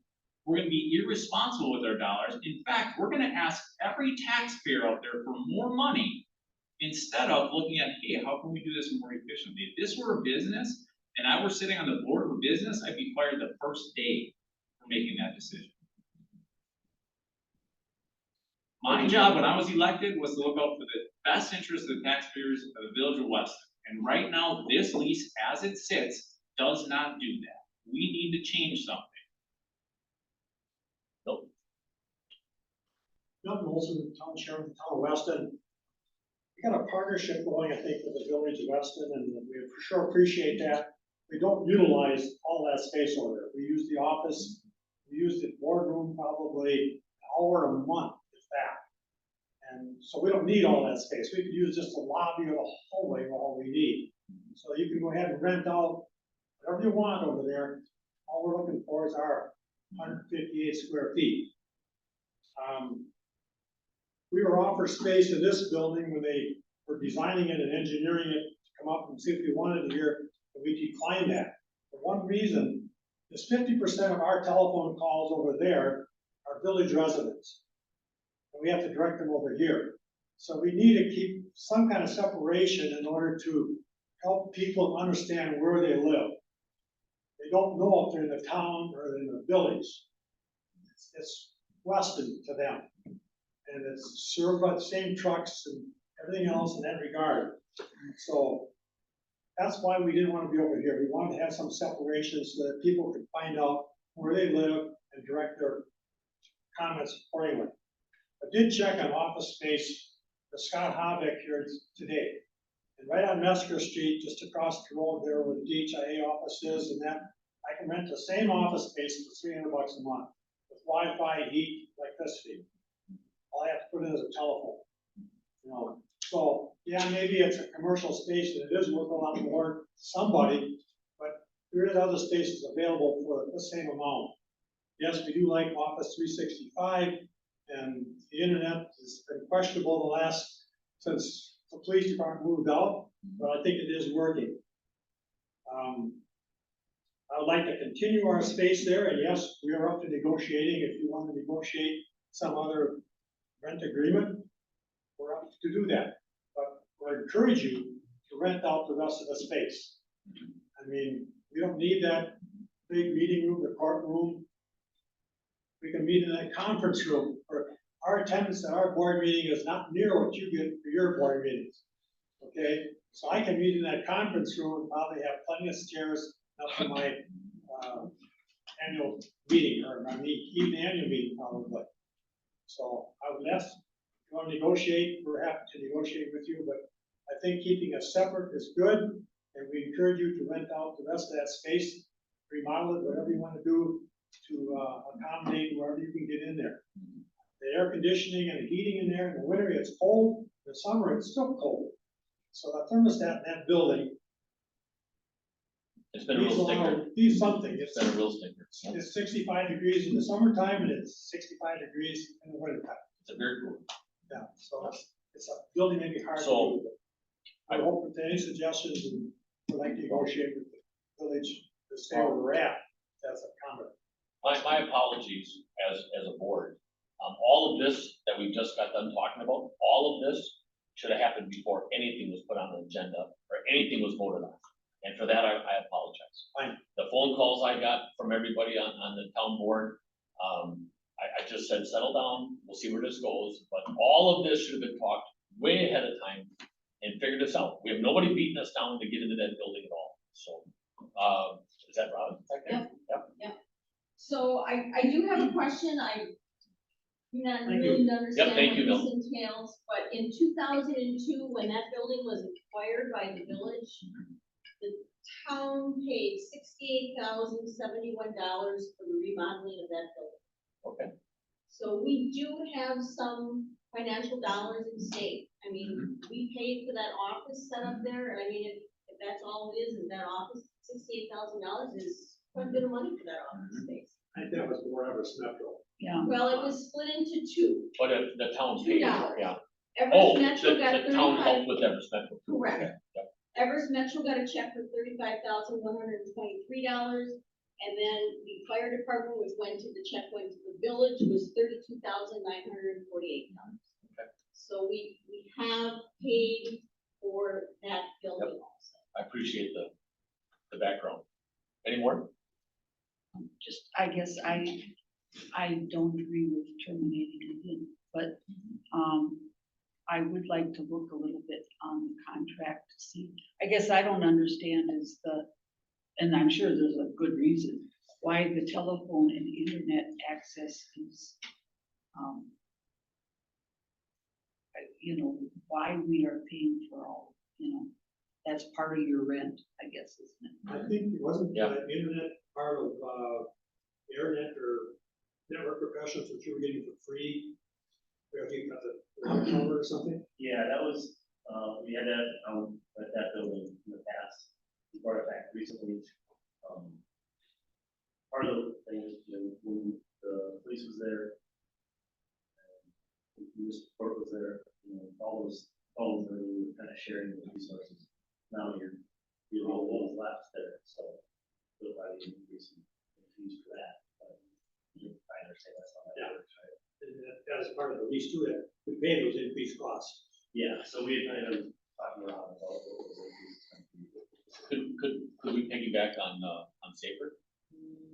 We're going to be irresponsible with our dollars. In fact, we're going to ask every taxpayer out there for more money instead of looking at, hey, how can we do this more efficiently? If this were a business and I were sitting on the board of a business, I'd be fired the first day for making that decision. My job when I was elected was to look out for the best interest of the taxpayers of the Village of Weston. And right now, this lease as it sits does not do that. We need to change something. Nope. Milton Olson, the town chair of the town of Weston. We got a partnership going, I think, with the Village of Weston, and we for sure appreciate that. We don't utilize all that space over there. We use the office, we use the boardroom probably an hour a month, if that. And so we don't need all that space. We could use just the lobby or the hallway for all we need. So you can go ahead and rent out whatever you want over there. All we're looking for is our 158 square feet. We were offered space in this building when they for designing it and engineering it to come up and see if we wanted to hear, and we declined that. For one reason, is 50% of our telephone calls over there are village residents. And we have to direct them over here. So we need to keep some kind of separation in order to help people understand where they live. They don't know if they're in the town or in the village. It's Weston to them. And it's served by the same trucks and everything else in that regard. So that's why we didn't want to be over here. We wanted to have some separation so that people could find out where they live and direct their comments accordingly. I did check on office space for Scott Habeck here today. And right on Mesker Street, just across the road there where the DHIA office is and that, I can rent the same office space for $300 a month with Wi-Fi, heat, electricity. All I have to put in is a telephone. You know, so yeah, maybe it's a commercial space and it is worth a lot more to somebody, but there is other spaces available for the same amount. Yes, we do like Office 365, and the internet has been questionable since the police department moved out, but I think it is working. I would like to continue our space there, and yes, we are up to negotiating. If you want to negotiate some other rent agreement, we're up to do that. But I encourage you to rent out the rest of the space. I mean, we don't need that big meeting room, the courtroom. We can meet in that conference room, or our attendance at our board meeting is not near what you get for your board meetings. Okay, so I can meet in that conference room and probably have plenty of chairs up for my annual meeting, or my even annual meeting probably. So I would ask, if you want to negotiate, we're happy to negotiate with you, but I think keeping it separate is good, and we encourage you to rent out the rest of that space, remodel it, whatever you want to do to accommodate wherever you can get in there. The air conditioning and the heating in there, in the winter it's cold, in the summer it's still cold. So the thermostat in that building, It's been a real sticker. He's something. It's been a real sticker. It's 65 degrees in the summertime and it's 65 degrees in the wintertime. It's a very cool. Yeah, so it's a building may be hard to So, do. I hope with any suggestions and would like to negotiate with the village to stay where we're at. That's a comment. My apologies as a board. All of this that we've just got done talking about, all of this should have happened before anything was put on the agenda or anything was voted on. And for that, I apologize. Fine. The phone calls I got from everybody on the town board, I just said, settle down, we'll see where this goes. But all of this should have been talked way ahead of time and figured this out. We have nobody beating us down to get into that building at all. So, is that Robin? Yep. Yep. So I do have a question. I do not Thank really you. understand Yep, thank what you, Bill. this entails, but in 2002, when that building was acquired by the village, the town paid $68,071 for the remodeling of that building. Okay. So we do have some financial dollars in stake. I mean, we paid for that office set up there. I mean, if that's all it is that office, $68,000 is quite a bit of money for that office space. I think that was more Everest Metro. Yeah. Well, it was split into two. But if the town's paid, $2. yeah. Everest Metro got The town 35, helped with Everest Metro. correct. Okay, yep. Everest Metro got a check for $35,123, and then the fire department, which the check went to the village, was $32,948. Okay. So we have paid for that building also. I appreciate the background. Any more? Just, I guess I don't agree with terminating it, but, I would like to look a little bit on the contract to see. I guess I don't understand is and I'm sure there's a good reason, why the telephone and internet access is, why we are paying for all, that's part of your rent, I guess, isn't it? I think it wasn't Yeah. the internet part of internet or network professionals, which you were getting for free. I think got the number or something. Yeah, that was, we had that, at that building in the past, we brought it back recently. Part of the thing is, when the police was there, and the municipal court was there, all those phones where we were kind of sharing the resources. Now you're the only ones left there, so we'll probably increase in fees for that. But I understand that's how that works, right? That is part of the lease too, that we pay those increased costs. Yeah, so we had kind of talked around about what was Could we piggyback on Safer?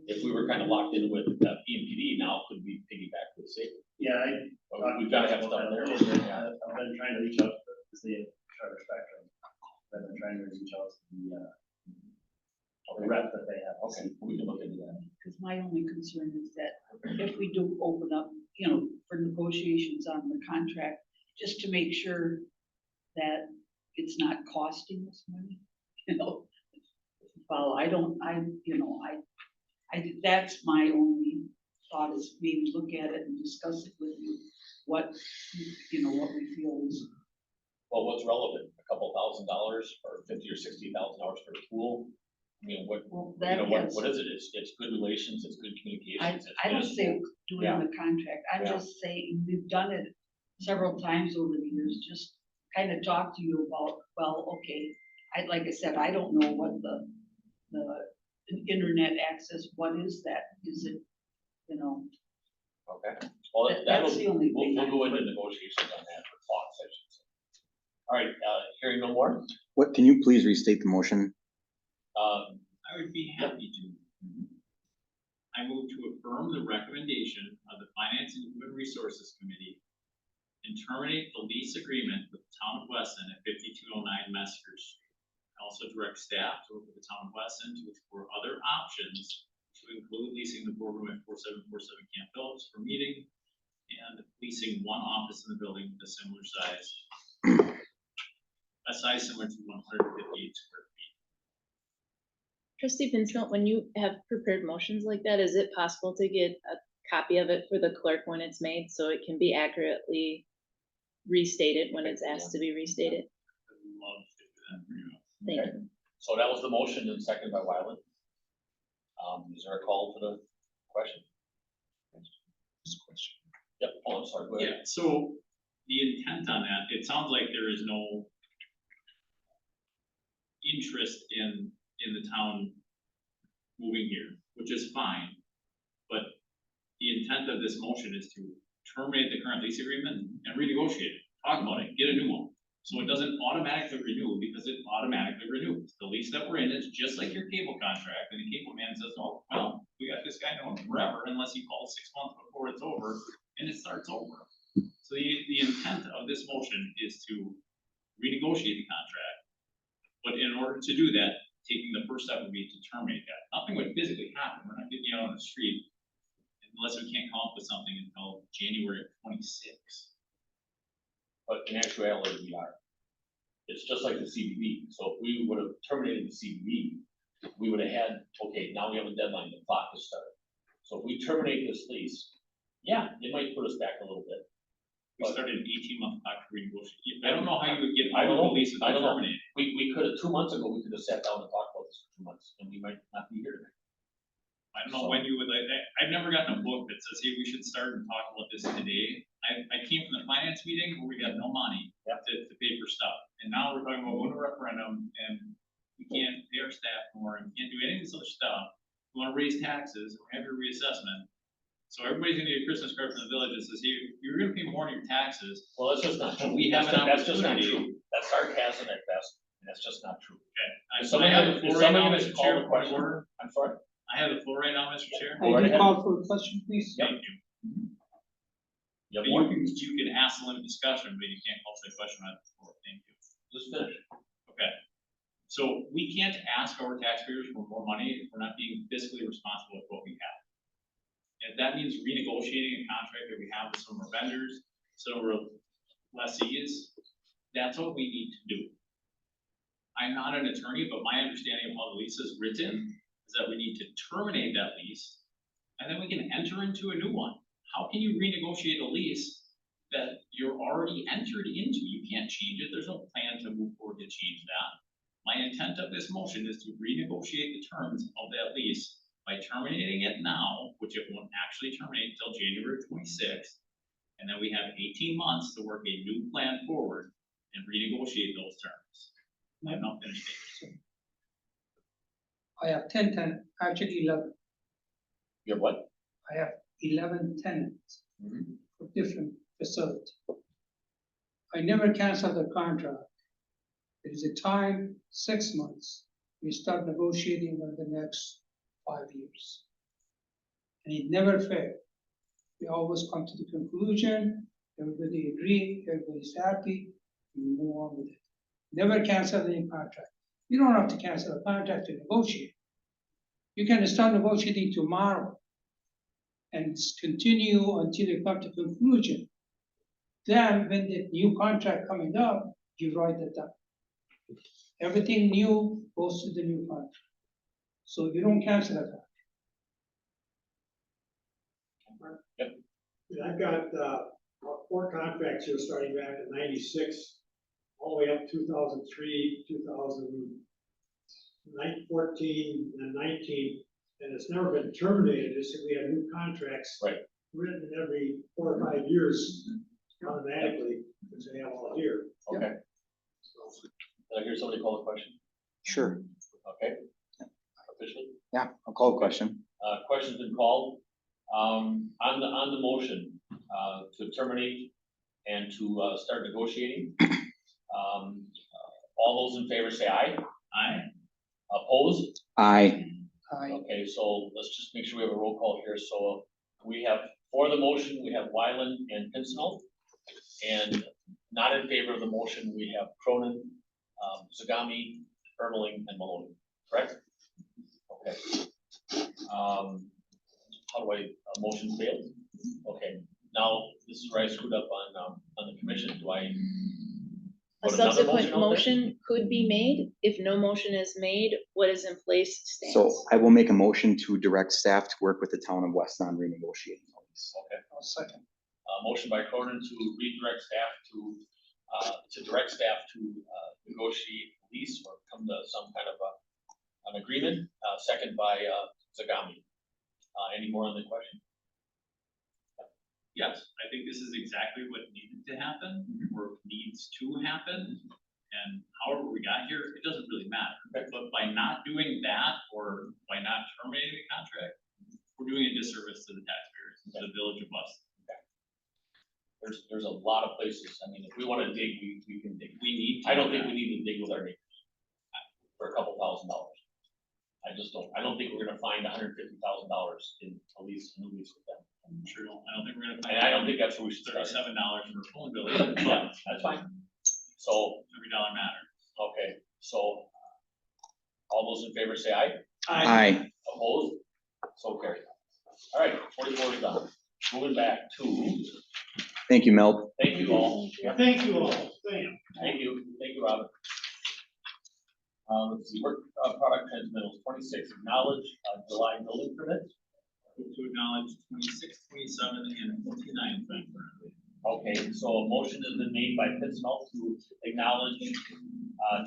If we were kind of locked in with P&PD now, could we piggyback with Safer? Yeah, We've got to have stuff there. I've been trying to reach out to the state charter spectrum. I've been trying to reach out to the rep that they have. Okay, we can look into that. Because my only concern is that if we do open up, for negotiations on the contract, just to make sure that it's not costing us money, Well, that's my only thought is maybe look at it and discuss it with you, what we feel is. Well, what's relevant? A couple $1,000 or $50,000 or $60,000 for the pool? I mean, what is it? It's good relations, it's good communications. I don't say doing Yeah. the contract, I'm Yeah. just saying, we've done it several times over the years, just kind of talk to you about, well, okay, like I said, I don't know what the internet access, what is that? Is it, Okay. Well, That's the only thing we'll I go into would- negotiations on that for thoughts, I should say. All right, hearing no more, What, can you please restate the motion? I would be happy to. I move to affirm the recommendation of the Finance and Human Resources Committee and terminate the lease agreement with the town of Weston at 5209 Mesker Street. I also direct staff to work with the town of Weston to explore other options to include leasing the boardroom at 4747 Camp Phillips for meeting and leasing one office in the building with a similar size. A size similar to 158 square feet. Trustee Vincent, when you have prepared motions like that, is it possible to get a copy of it for the clerk when it's made so it can be accurately restated when it's asked to be restated? I'd love to do that for you. Thank Okay. you. So that was the motion and second by Wyland. Is there a call for the question? Yep, oh, I'm sorry, go ahead. Yeah, so the intent on that, it sounds like there is no interest in the town moving here, which is fine. But the intent of this motion is to terminate the current lease agreement and renegotiate it, talk about it, get a new one. So it doesn't automatically renew because it automatically renews. The lease that we're in is just like your cable contract, and the cable man says, oh, well, we got this guy known forever unless he calls 6 months before it's over, and it starts over. So the intent of this motion is to renegotiate the contract. But in order to do that, taking the first step would be to terminate that. Nothing would physically happen. We're not getting you out on the street unless we can't come up with something until January of 26. But in actuality, we are. It's just like the CBB. So if we would have terminated the CBB, we would have had, okay, now we have a deadline, the clock is started. So if we terminate this lease, yeah, it might put us back a little bit. We started an 18-month clock to renegotiate. I don't know how you would get I out don't of know. the lease I without don't know. terminating. We could have, 2 months ago, we could have sat down and talked about this for 2 months, and we might not be here tonight. I don't know when you would, I've never gotten a book that says, hey, we should start and talk about this today. I came from the finance meeting where we got no money to pay for stuff. And now we're talking about going to referendum and we can't pay our staff more and we can't do any of this other stuff. We want to raise taxes, we have your reassessment. So everybody's gonna get a Christmas card from the village that says, hey, you're gonna pay more on your taxes. Well, that's just not true. We have an That's just not opportunity. true. That's sarcasm at best, and that's just not true. Okay. If So I somebody have is the floor right now, gonna Mr. call Chair, the point of question, order. I'm sorry. I have the floor right now, Mr. Chair. Go right I do ahead. call for a question, please. Thank you. You have And one, you can ask the limit discussion, but you can't call for the question right before. Thank you. just finish. Okay. So we can't ask our taxpayers for more money if we're not being fiscally responsible with what we have. If that means renegotiating a contract that we have with some of our vendors, some of our lessees, that's what we need to do. I'm not an attorney, but my understanding of how the lease is written is that we need to terminate that lease and then we can enter into a new one. How can you renegotiate a lease that you're already entered into? You can't change it. There's no plan to move forward to change that. My intent of this motion is to renegotiate the terms of that lease by terminating it now, which it won't actually terminate until January 26th. And then we have 18 months to work a new plan forward. and renegotiate those terms. I'm not finished. I have 10 tenants, actually 11. You have what? I have 11 tenants for different facilities. I never cancel the contract. There is a time, 6 months, we start negotiating on the next 5 years. And it never failed. We always come to the conclusion, everybody agree, everybody's happy, we move on with it. Never cancel any contract. You don't have to cancel a contract to negotiate. You can start negotiating tomorrow and continue until you come to conclusion. Then when the new contract coming up, you write it down. Everything new goes to the new contract. So you don't cancel a contract. And I've got, 4 contracts here starting back in 96, all the way up 2003, 2014, and 19, and it's never been terminated, just that we have new contracts. Right. Written every 4 or 5 years automatically, which they have all here. Okay. Did I hear somebody call a question? Sure. Okay. Officially? Yeah, I'll call a question. Question's been called. On the motion, to terminate and to, start negotiating. All those in favor say aye. Aye. Opposed? Aye. Okay, so let's just make sure we have a roll call here. So we have, for the motion, we have Wyland and Pincinel. And not in favor of the motion, we have Cronin, Zagami, Ermeling, and Maloney, correct? Okay. How do I, motion failed? Okay, now, this is where I screwed up on the commission. Do I? A put another subsequent out there? motion could be made. If no motion is made, what is in place stands. So I will make a motion to direct staff to work with the town of Weston on renegotiating these. Okay. I'll second. Motion by Cronin to redirect staff to direct staff to negotiate lease or come to some kind of an agreement. Second by Zagami. Any more on the question? Yes, I think this is exactly what needed to happen, or needs to happen. And however we got here, it doesn't really matter. But by not doing that, or by not terminating the contract, we're doing a disservice to the taxpayers, to the village of Weston. There's a lot of places. I mean, if we want to dig, we can dig. We need to. I don't think we need to dig with our neighbors for a couple $1,000. I just don't. I don't think we're gonna find $150,000 in a new lease with them. I don't think we're gonna find. And I don't think that's where we should start. $37 for a phone bill, Yeah, but that's fine. So, every dollar matters. okay, so all those in favor say aye. Aye. Opposed? So carried. All right, 44 is done. Moving back to, Thank you, Mel. thank you all. Thank you all. Thank you. Thank you, Robert. Let's see, work product transmittals, 26, acknowledge July building permit. Move to acknowledge 26, 27, and 29. Okay, so a motion has been made by Pittsnell to acknowledge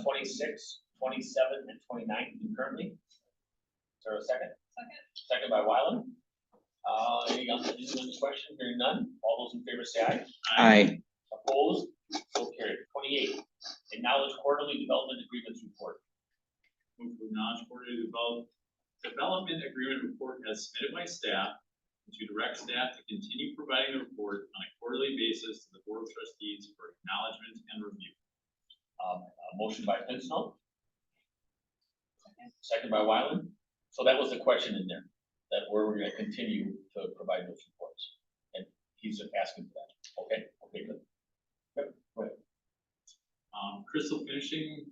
26, 27, and 29 concurrently. Is there a second? Second by Wyland. Any other question? Hearing none. All those in favor say aye. Aye. Opposed? So carried. 28, acknowledge quarterly development agreements report. Move to acknowledge quarterly development agreement report as submitted by staff, and to direct staff to continue providing the report on a quarterly basis to the Board of Trustees for acknowledgement and review. A motion by Pincinel. Second by Wyland. So that was the question in there, that where we're gonna continue to provide those reports. And he's asking for that. Okay, good. Good, go ahead. Crystal finishing,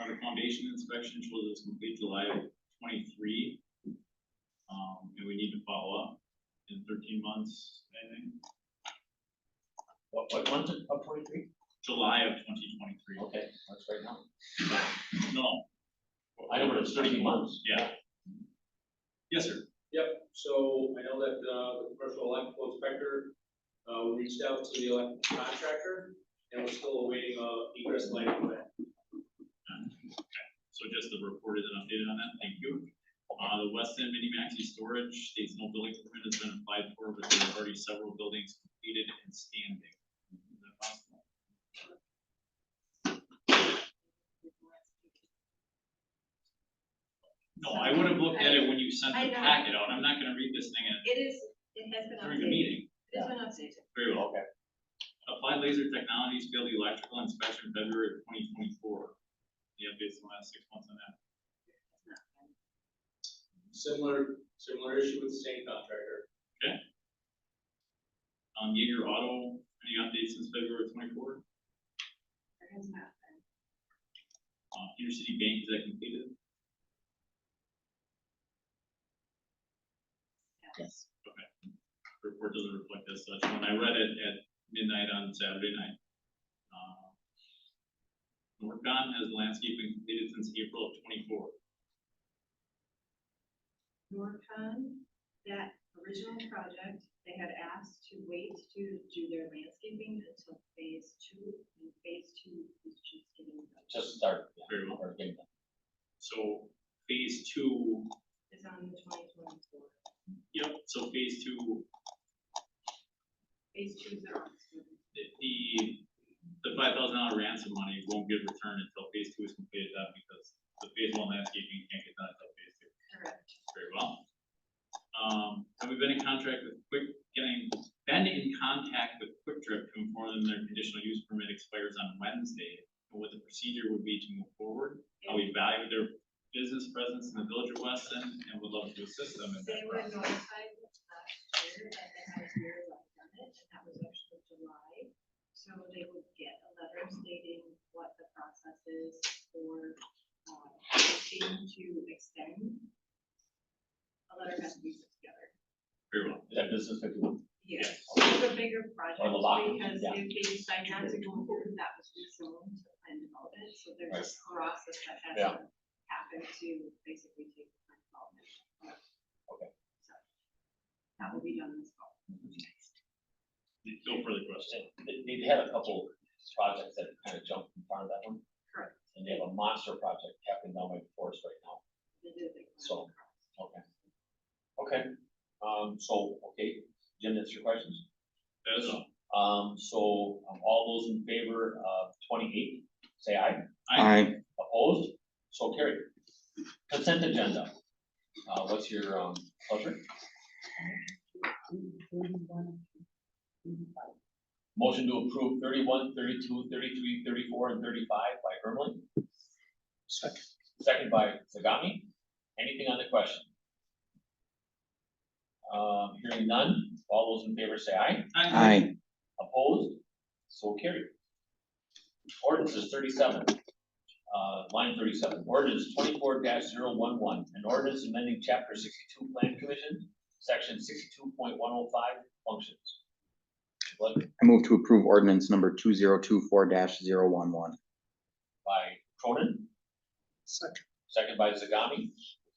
the foundation inspection shows it's complete July of 23. And we need to follow up in 13 months, I think. What month of 23? July of 2023. Okay, that's right now. No. I know, but it's 13 months. Yeah. Yes, sir. Yep, so I know that, the commercial electrical inspector, reached out to the electrical contractor, and we're still awaiting, egress lighting plan. So just the report is an update on that, thank you. The Weston mini maxi storage states no building permit has been applied for, but there are already several buildings completed and standing. Is that possible? No, I would have looked at it when you sent I the know. packet out. I'm not gonna read this thing It is, it has been during the updated. meeting. It has been updated. Very well. Okay. Applied Laser Technologies failed the electrical inspection February of 2024. The updates in the last 6 months on that. Similar issue with the same contractor. Okay. Jaeger Auto, any updates since February of 24? There has not been. Intercity Bank, is that completed? Yes. Okay. Report doesn't reflect as such. When I read it at midnight on Saturday night, Norcon has landscaping completed since April of 24. Norcon, that original project, they had asked to wait to do their landscaping until phase 2, and phase 2 is just getting done. Just start. Yeah, Very well. or getting done. So phase 2, It's on the 2024. yep, so phase 2, Phase 2 is their office. the $5,000 ransom money won't get returned until phase 2 is completed, because the phase 1 landscaping can't get done until phase 2. Correct. Very well. Have we been in contact with been in contact with Quick Trip to inform them their conditional use permit expires on Wednesday, and what the procedure would be to move forward? How we value their business presence in the village of Weston, and would love to assist them in They that were process. notified last year that they had a year left on it, and that was actually July. So they would get a letter stating what the process is for, looking to extend. A letter has to be put together. Very well. Is that business 51? Yes, it's a bigger project, Or the lot, because yeah. if they decide not to go forward, that was rezoned to plan development, so there's Right. a process that has Yeah. to happen to basically take the plan development. Okay. So, that will be done this fall. No further questions. They had a couple projects that kind of jumped in front of that one, Correct. and they have a monster project happening down by the forest right now. They did a big plan. So, okay. Okay, okay, Jim, that's your questions? That is all. All those in favor of 28, say aye. Aye. Opposed? So carried. Consent agenda. What's your, pleasure? Motion to approve 31, 32, 33, 34, and 35 by Ermeling. Second. Second by Zagami. Anything on the question? Hearing none, all those in favor say aye. Aye. Opposed? So carried. Ordinance 37, line 37, ordinance 24-011, an ordinance amending chapter 62 Plan Commission, section 62.105 functions. What, I move to approve ordinance number 2024-011. by Cronin, Second. second by Zagami.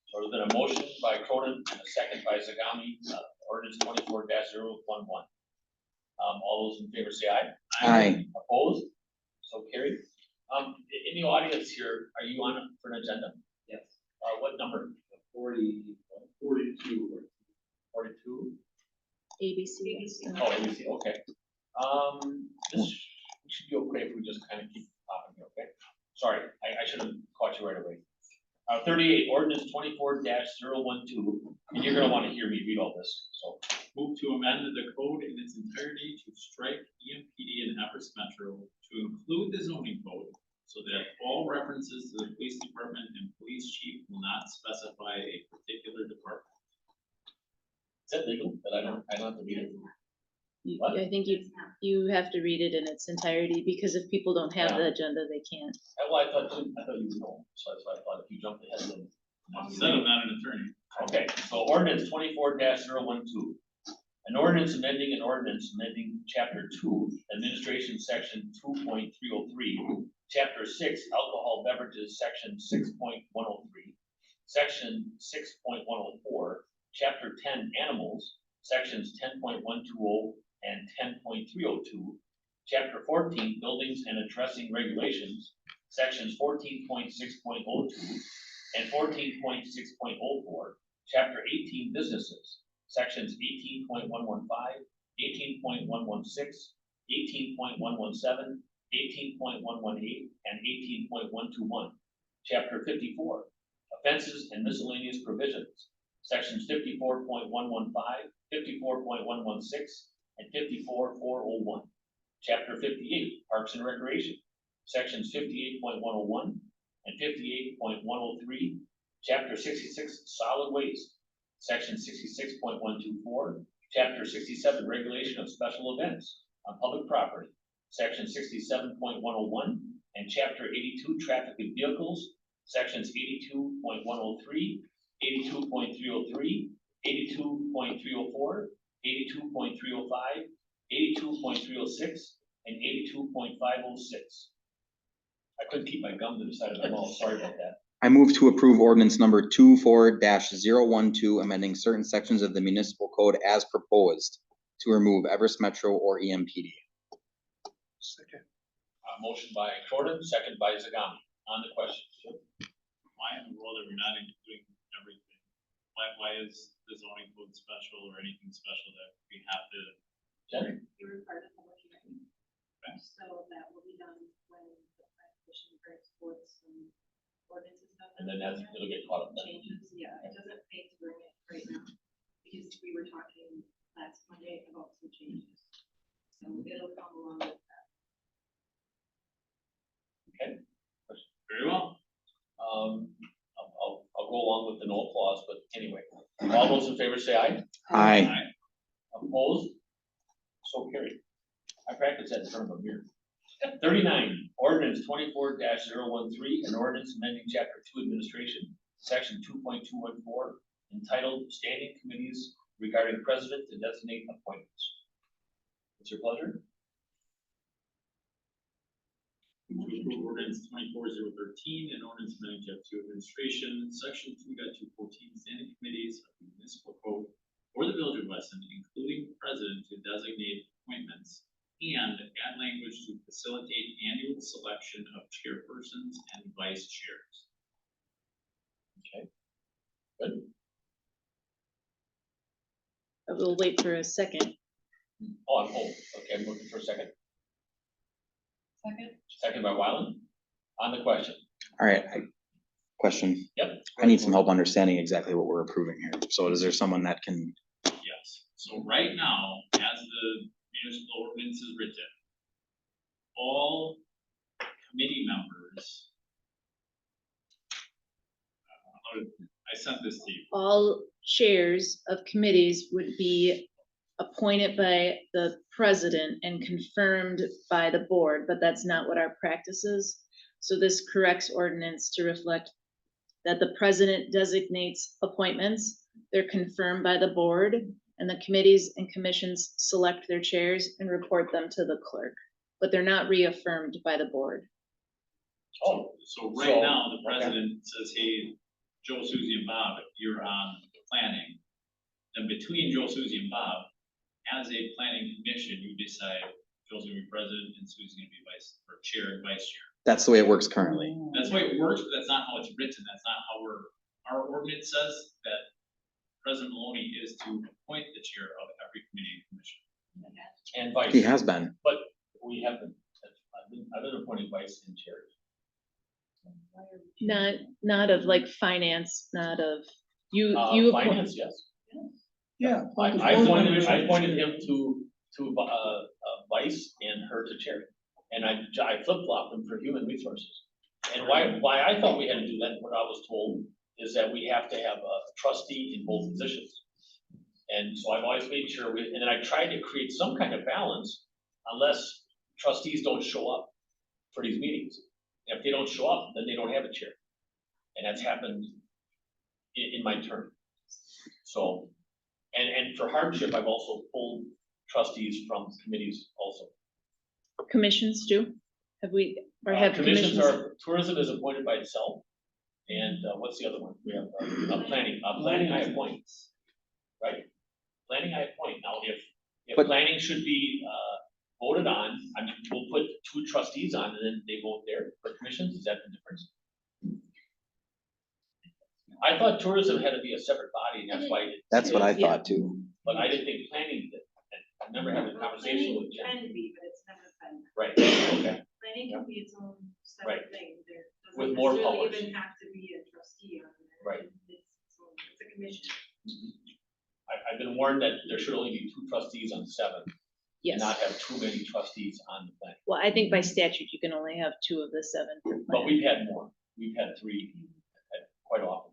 So there's been a motion by Cronin and a second by Zagami, ordinance 24-011. All those in favor say aye. Aye. Opposed? So carried. In the audience here, are you on for an agenda? Yes. What number? 42. 42? ABC. Oh, ABC, okay. This should be okay if we just kind of keep popping here, okay? Sorry, I should have caught you right away. 38, ordinance 24-012, and you're gonna want to hear me read all this, so. Move to amend the code in its entirety to strike EMPD and Everest Metro to include the zoning code, so that all references to the police department and police chief will not specify a particular department. Is that legal? That I don't have to read it? What? I think you have to read it in its entirety, because if people don't have the agenda, they can't. Well, I thought you would know, so that's why I thought if you jumped ahead, then. Said I'm not an attorney. Okay, so ordinance 24-012. An ordinance amending chapter 2, administration section 2.303, chapter 6, alcohol beverages, section 6.103, section 6.104, chapter 10, animals, sections 10.120 and 10.302, chapter 14, buildings and addressing regulations, sections 14.6.02 and 14.6.04, chapter 18, businesses, sections 18.115, 18.116, 18.117, 18.118, and 18.121. Chapter 54, offenses and miscellaneous provisions, sections 54.115, 54.116, and 54.401. Chapter 58, Parks and Recreation, sections 58.101 and 58.103. Chapter 66, Solid Waste, section 66.124. Chapter 67, Regulation of Special Events on Public Property, section 67.101, and chapter 82, Traffic and Vehicles, sections 82.103, 82.303, 82.304, 82.305, 82.306, and 82.506. I couldn't keep my gum to the side of my mouth, sorry about that. I move to approve ordinance number 24-012, amending certain sections of the municipal code as proposed to remove Everest Metro or EMPD. Second. Motion by Cronin, second by Zagami. On the question. Why in the world are we not including everything? Why is the zoning code special or anything special that we have to? Jen? You were part of the public hearing. So that will be done when the planning commission brings forth some ordinances. And then it'll get caught up. Changes, yeah, it doesn't pay to bring it right now, because we were talking last Monday about some changes. So it'll come along with that. Okay. Very well. I'll go along with the no clause, but anyway, all those in favor say aye. Aye. Opposed? So carried. I practiced that in front of a mirror. 39, ordinance 24-013, an ordinance amending chapter 2 administration, section 2.214, entitled standing committees regarding president to designate appointments. What's your pleasure? Move to approve ordinance 24-013, an ordinance amending chapter 2 administration, section 2.214, standing committees of the municipal code for the village of Weston, including president to designate appointments, and add language to facilitate annual selection of chairpersons and vice chairs. Okay. Good. I will wait for a second. Oh, I'm home. Okay, I'm looking for a second. Second. Second by Wyland. On the question. All right, question. Yep. I need some help understanding exactly what we're approving here. So is there someone that can? Yes, so right now, as the municipal ordinance is written, all committee members, I sent this to you. All chairs of committees would be appointed by the president and confirmed by the board, but that's not what our practice is. So this corrects ordinance to reflect that the president designates appointments, they're confirmed by the board, and the committees and commissions select their chairs and report them to the clerk, but they're not reaffirmed by the board. Oh, So right now, the president says, hey, Joe, Susie, and Bob, you're on planning. Then between Joe, Susie, and Bob, as a planning commission, you decide Joe's gonna be president and Susie's gonna be chair and vice chair. That's the way it works currently. That's the way it works, but that's not how it's written. That's not how our ordinance says that President Maloney is to appoint the chair of every committee and commission. and vice. He has been. But we haven't. I've been appointing vice and chairs. Not of like finance, not of, you appoint. Finance, yes. Yeah. I appointed him to vice and her to chair. And I flip-flopped him for human resources. And why I thought we had to do that, what I was told, is that we have to have a trustee in both positions. And so I've always made sure, and then I tried to create some kind of balance unless trustees don't show up for these meetings. If they don't show up, then they don't have a chair. And that's happened in my term. So, and for hardship, I've also pulled trustees from committees also. Commissions do? Have we, or have Commissions commissions? are, tourism is appointed by itself. And what's the other one? We have planning. Planning I appoint. Right? Planning I appoint. Now, if But- planning should be voted on, we'll put 2 trustees on and then they vote there. For commissions, is that the difference? I thought tourism had to be a separate body, and that's why. That's what I Yeah. thought too. But I didn't think planning did. I remember having a conversation with Jen. Can be, but it's never been. Right, okay. Planning can be its own Right. separate thing. There With doesn't more necessarily powers. even have to be a trustee on there. commission. I've been warned that there should only be 2 trustees on 7, Yes. not have too many trustees on the thing. Well, I think by statute, you can only have 2 of the 7 per But plan. we've had more. We've had 3 quite often.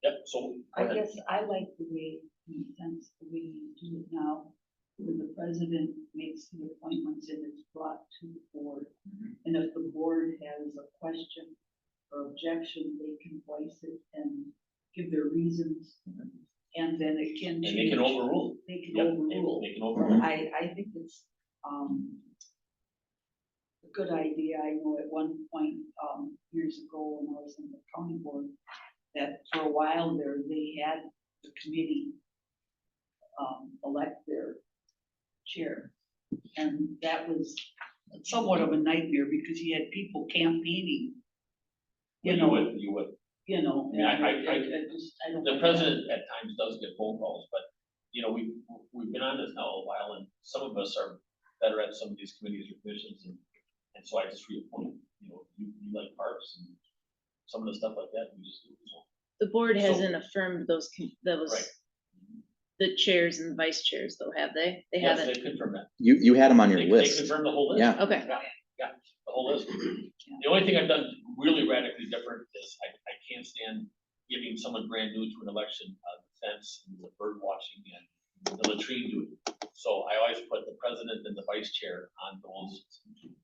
Yep, so. go I ahead. guess I like the way, in a sense, the way you do it now, where the president makes the appointments and it's brought to the board. And if the board has a question or objection, they can voice it and give their reasons. And then it can And change. they can overrule. They can Yep, overrule. They can overrule. I think it's, a good idea. I know at one point, years ago, when I was in the county board, that for a while there, they had the committee, elect their chair. And that was somewhat of a nightmare because you had people campaigning. You know, You would. you know. Yeah, and I just, I don't. The like president at times does get phone calls, but, you know, we've been on this now a while, and some of us are better at some of these committees or commissions, and so I just reappoint, you know, you like parks and some of the stuff like that, we just do, so. The board So- hasn't affirmed those, Right. the chairs and vice chairs though, have they? They Yes, haven't. they've confirmed that. You had them on your They list. confirmed the whole list. Yeah. Okay. Yeah, the whole list. The only thing I've done really radically different is I can't stand giving someone brand new to an election, the fence and the bird watching and the latrine duty. So I always put the president and the vice chair on those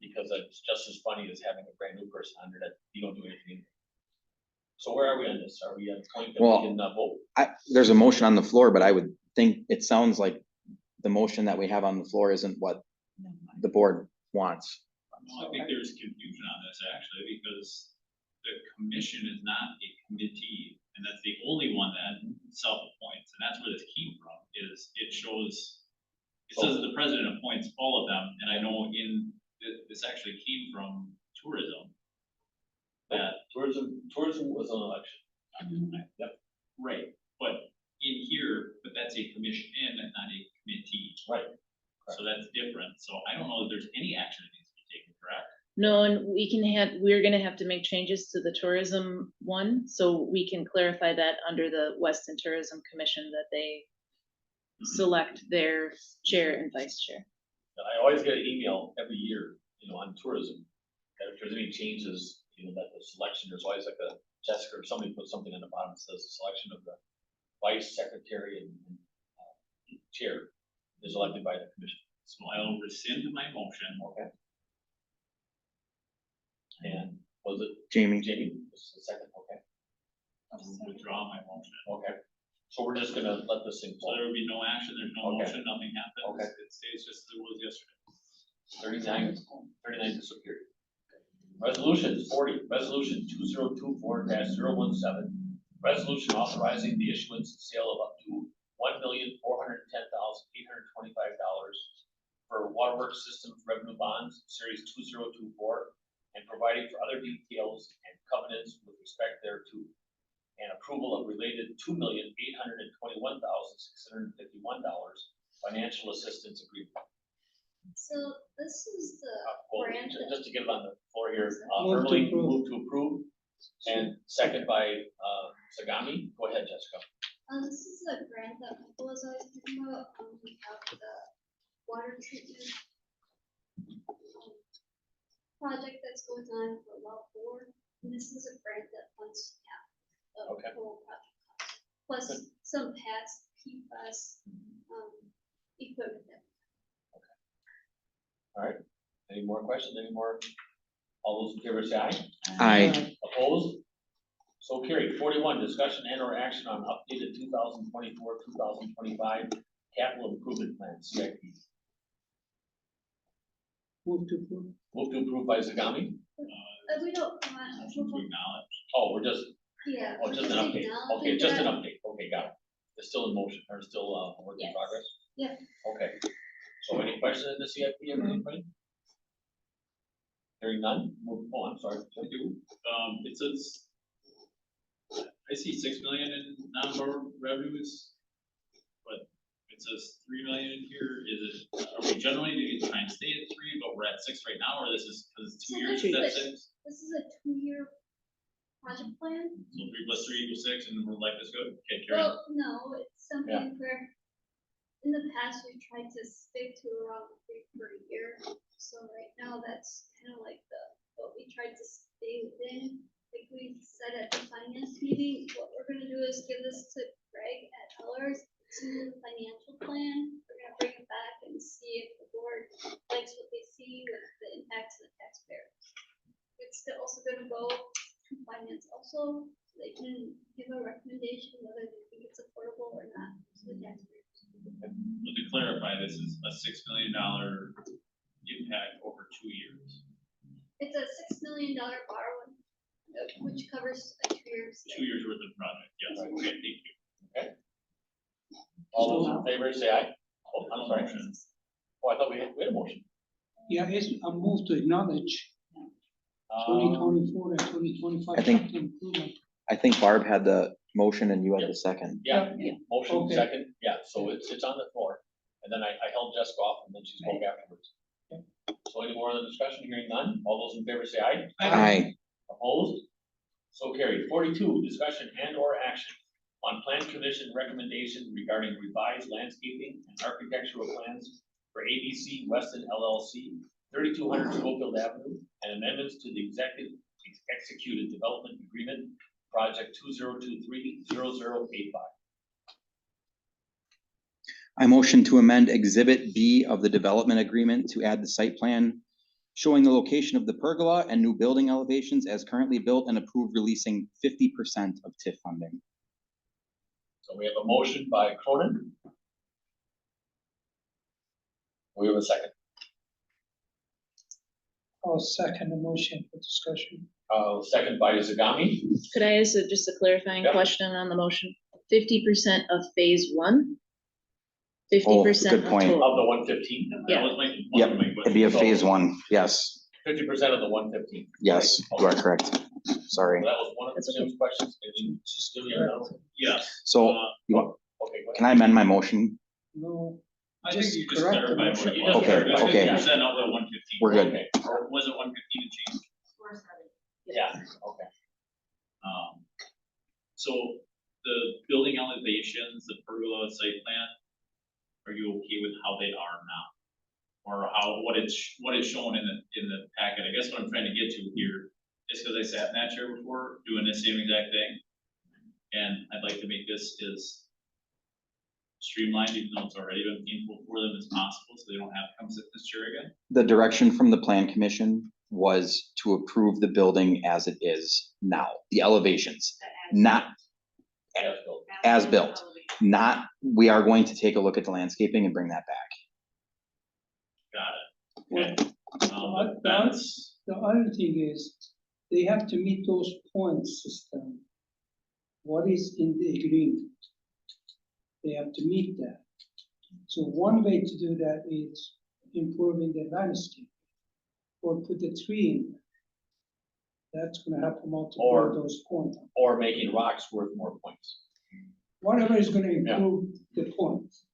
because it's just as funny as having a brand new person on there that you don't do anything. So where are we on this? Are we at a point that Well, we can vote? There's a motion on the floor, but I would think it sounds like the motion that we have on the floor isn't what the board wants. Well, I think there's confusion on this actually, because the commission is not a committee, and that's the only one that self-appoints, and that's where this came from, is it shows, it says that the president appoints all of them, and I know this actually came from tourism. That Tourism was an election. Yep. Right, but in here, but that's a commission and not a committee. Right. So that's different, so I don't know if there's any action that needs to be taken, correct? No, and we're gonna have to make changes to the tourism one, so we can clarify that under the Weston Tourism Commission that they select their chair and vice chair. I always get an email every year, you know, on tourism, that if there's any changes, you know, that the selection, there's always like a Jessica or somebody puts something on the bottom that says the selection of the vice secretary and chair is elected by the commission. So I'll rescind my motion. Okay. And was it Jamie? Jamie? Was the second, okay, I'll withdraw my motion. okay. So we're just gonna let this thing So flow. there will be no action, there's no Okay. motion, nothing happens. Okay. It stays just as it was yesterday. 39 disappeared. Resolutions 40, resolution 2024-017. Resolution authorizing the issuance and sale of up to $1,410,825 for waterworks systems revenue bonds, series 2024, and providing for other details and covenants with respect thereto, and approval of related $2,821,651 financial assistance agreement. So this is the Well, grant that. just to get it on the floor here, Move to Ermeling approve. move to approve, and second by, Sagami. Go ahead, Jessica. This is a grant that people was always talking about, of the water treatment project that's going on for well 4. And this is a grant that funds half of Okay. the whole project cost, plus some past PFAS, equipment that. All right, any more questions, any more? All those in favor say aye. Aye. Opposed? So carried. 41, discussion and or action on updated 2024-2025 capital improvement plan, CIP. Move to approve. Move to approve by Sagami. We don't want. Motion to acknowledge. Oh, we're just, Yeah. oh, just an update. Okay, just an update. Okay, got it. It's still in motion, or still, work in Yes. progress? Yeah. Okay. So any questions in the CIP, anybody? Hearing none, I'm sorry. I do, it says, I see 6 million in non-borough revenues, but it says 3 million in here, are we generally trying to stay at 3, but we're at 6 right now, or this is, because it's 2 So years, this is that is 6? This is a 2-year project plan. So 3 + 3 = 6, and we're like, this good, okay, carry on. Well, no, it's something where in the past we've tried to stick to around 3 per year. So right now that's kind of like what we tried to stay within. Like we said at the finance meeting, what we're gonna do is give this to Greg at Ellers, to the financial plan. We're gonna bring it back and see if the board likes what they see with the impact to the taxpayer. It's still also gonna go to finance also, so they can give a recommendation whether they think it's affordable or not to the taxpayers. But to clarify, this is a $6 million impact over 2 years. It's a $6 million borrowing, which covers a 2 years. 2 years worth of project, yes, okay, thank you. All those in favor say aye. Oh, I'm sorry. Oh, I thought we had a motion. Yeah, it's a move to acknowledge 2024 and 2025 I think- capital improvement. I think Barb had the motion and you had the second. Yeah, Yeah. motion Okay. second, yeah, so it's on the floor. And then I held Jessica off and then she spoke afterwards. So any more on the discussion? Hearing none, all those in favor say aye. Aye. Opposed? So carried. 42, discussion and or action on plan commission recommendation regarding revised landscaping and architectural plans for ABC Weston LLC, 3200 Schofield Avenue, and amendments to the executed development agreement, project 2023-0085. I motion to amend Exhibit B of the development agreement to add the site plan showing the location of the pergola and new building elevations as currently built and approved, releasing 50% of TIF funding. So we have a motion by Cronin. We have a second. I'll second the motion for discussion. Second by Zagami. Could I ask just a clarifying Yep. question on the motion? 50% of phase one? Oh, 50% good of point. total? Of the 115, That was my, Yep, one of my questions. It'd be a phase one, yes, 50% of the 115. yes, you are correct. Sorry. That was one of the Jim's questions. Can you just give me a? Yes. So, uh, you want, Okay, go can I amend my motion? No, I think Just you just correct the clarified motion. what you just Okay, clarified. okay. 50% of the 115. We're good. Okay. Or was it 115 and change? Yeah, okay. So the building elevations, the pergola site plan, are you okay with how they are now? Or what is shown in the packet? I guess what I'm trying to get to here is because I sat in that chair before doing the same exact thing. And I'd like to make this as streamlined, even though it's already been painful for them as possible, so they don't have to come sit in this chair again. The direction from the plan commission was to approve the building as it is now, the elevations, not as built. Not, we are going to take a look at the landscaping and bring that back. Got it. Well, Okay. the That's, other thing is, they have to meet those points system. What is in the agreement? They have to meet that. So one way to do that is improving the landscape, or put a tree in there. That's gonna help them out to Or- build those points. Or making rocks worth more points. Whatever is gonna improve the points.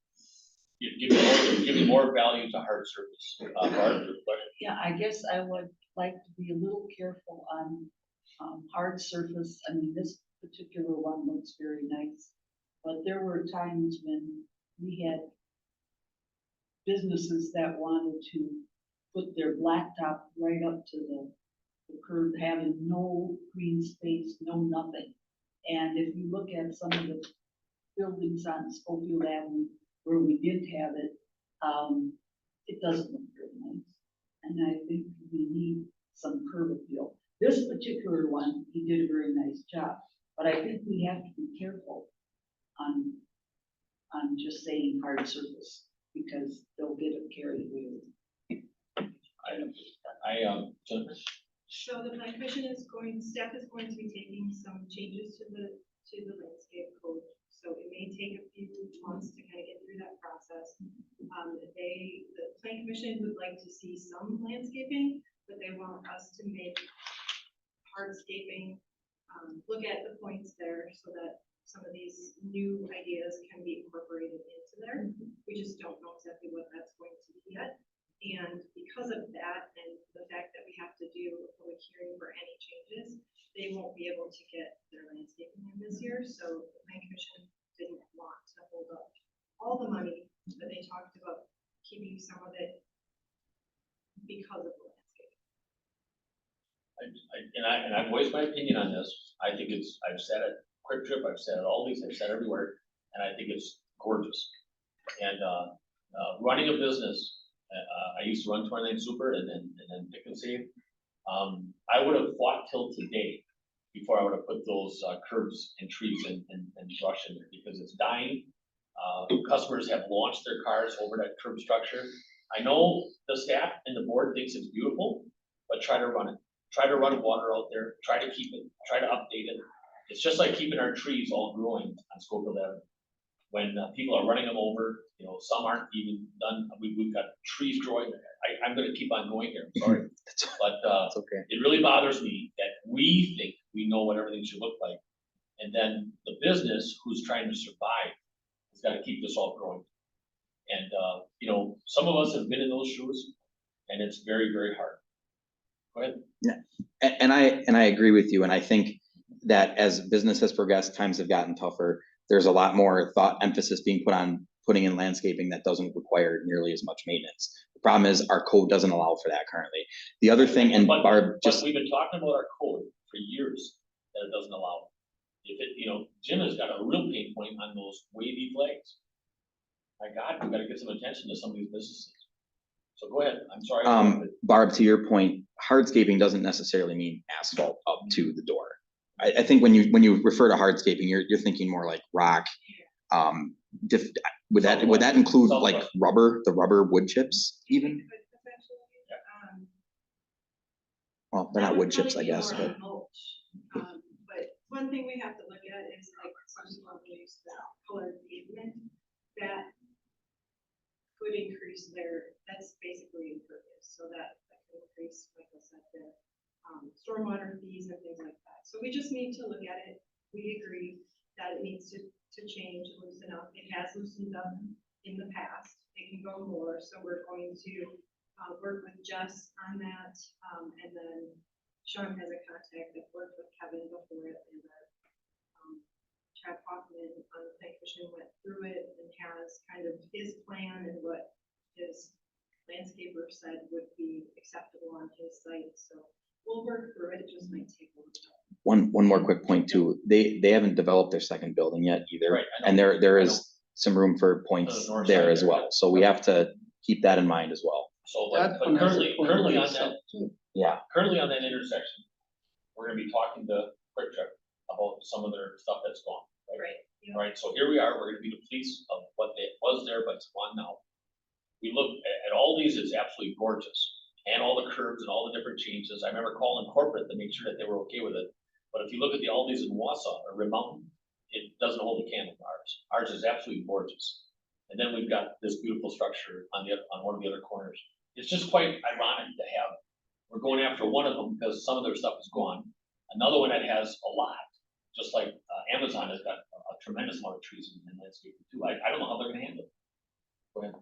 Give me more value to hard surface. Barb, your question? Yeah, I guess I would like to be a little careful on, hard surface. I mean, this particular one looks very nice. But there were times when we had businesses that wanted to put their blacktop right up to the curb, having no green space, no nothing. And if you look at some of the buildings on Schofield Avenue where we did have it, it doesn't look very nice. And I think we need some curb appeal. This particular one, he did a very nice job, but I think we have to be careful on just saying hard surface, because they'll get it carried away. Jennifer? So the plan commission staff is going to be taking some changes to the landscape code. So it may take a few months to kind of get through that process. The plan commission would like to see some landscaping, but they want us to make hardscaping, look at the points there so that some of these new ideas can be incorporated into there. We just don't know exactly what that's going to be yet. And because of that, and the fact that we have to do a public hearing for any changes, they won't be able to get their landscaping in this year, so the plan commission didn't want to hold up all the money, but they talked about keeping some of it because of the landscape. And I voiced my opinion on this. I think I've said it, Quick Trip, I've said it all these, I've said everywhere, and I think it's gorgeous. And, running a business, I used to run 29 Super and then Pick and Save. I would have fought till today before I would have put those curbs and trees and brush in there, because it's dying. Customers have launched their cars over that curb structure. I know the staff and the board thinks it's beautiful, but try to run it. Try to run water out there, try to keep it, try to update it. It's just like keeping our trees all growing on Schofield Avenue. When people are running them over, you know, some aren't even done. We've got trees growing. I'm gonna keep on going here, I'm sorry. But That's okay. it really bothers me that we think we know what everything should look like. And then the business who's trying to survive has got to keep this all growing. And, you know, some of us have been in those shoes, and it's very, very hard. Go ahead. Yeah, and I agree with you, and I think that as business has progressed, times have gotten tougher. There's a lot more thought, emphasis being put on putting in landscaping that doesn't require nearly as much maintenance. The problem is our code doesn't allow for that currently. The other thing, and But- Barb, but just, we've been talking about our code for years, that it doesn't allow. If it, you know, Jim has got a real pain point on those wavy flags. My God, we gotta get some attention to some of these businesses. So go ahead, I'm sorry. Barb, to your point, hardscaping doesn't necessarily mean asphalt up to the door. I think when you refer to hardscaping, you're thinking more like rock. Would that include like rubber, the rubber wood chips even? Well, they're not wood chips, I guess, but. But one thing we have to look at is like some people use that colored pavement, that could increase that's basically impervious, so that could increase, like I said, their stormwater fees and things like that. So we just need to look at it. We agree that it needs to change, loosen up. It has loosened up in the past. It can go more, so we're going to work with Jess on that, and then Sean has a contact that worked with Kevin before it, and then Chad Hoffman on the planning commission went through it and has kind of his plan and what his landscaper said would be acceptable on his site. So we'll work through it. It just might take a little time. One more quick point too. They haven't developed their second building yet either, Right, I know. and there I know. is some room for points To the north there side as there, well. yeah. So we have to keep that in mind as well. So, That but one has a currently point on by that, itself, too. Yeah. currently on that intersection, we're gonna be talking to Quick Trip about some of their stuff that's gone. Right. Yeah. Right, so here we are, we're gonna be the police of what was there, but it's gone now. We look at all these, it's absolutely gorgeous, and all the curbs and all the different changes. I remember calling corporate to make sure that they were okay with it. But if you look at the Aldi's in Wausau or Rim Mountain, it doesn't hold a candle to ours. Ours is absolutely gorgeous. And then we've got this beautiful structure on one of the other corners. It's just quite ironic to have, we're going after one of them because some of their stuff is gone. Another one that has a lot, just like Amazon has got a tremendous amount of trees and landscaping too. I don't know how they're gonna handle it. Go ahead.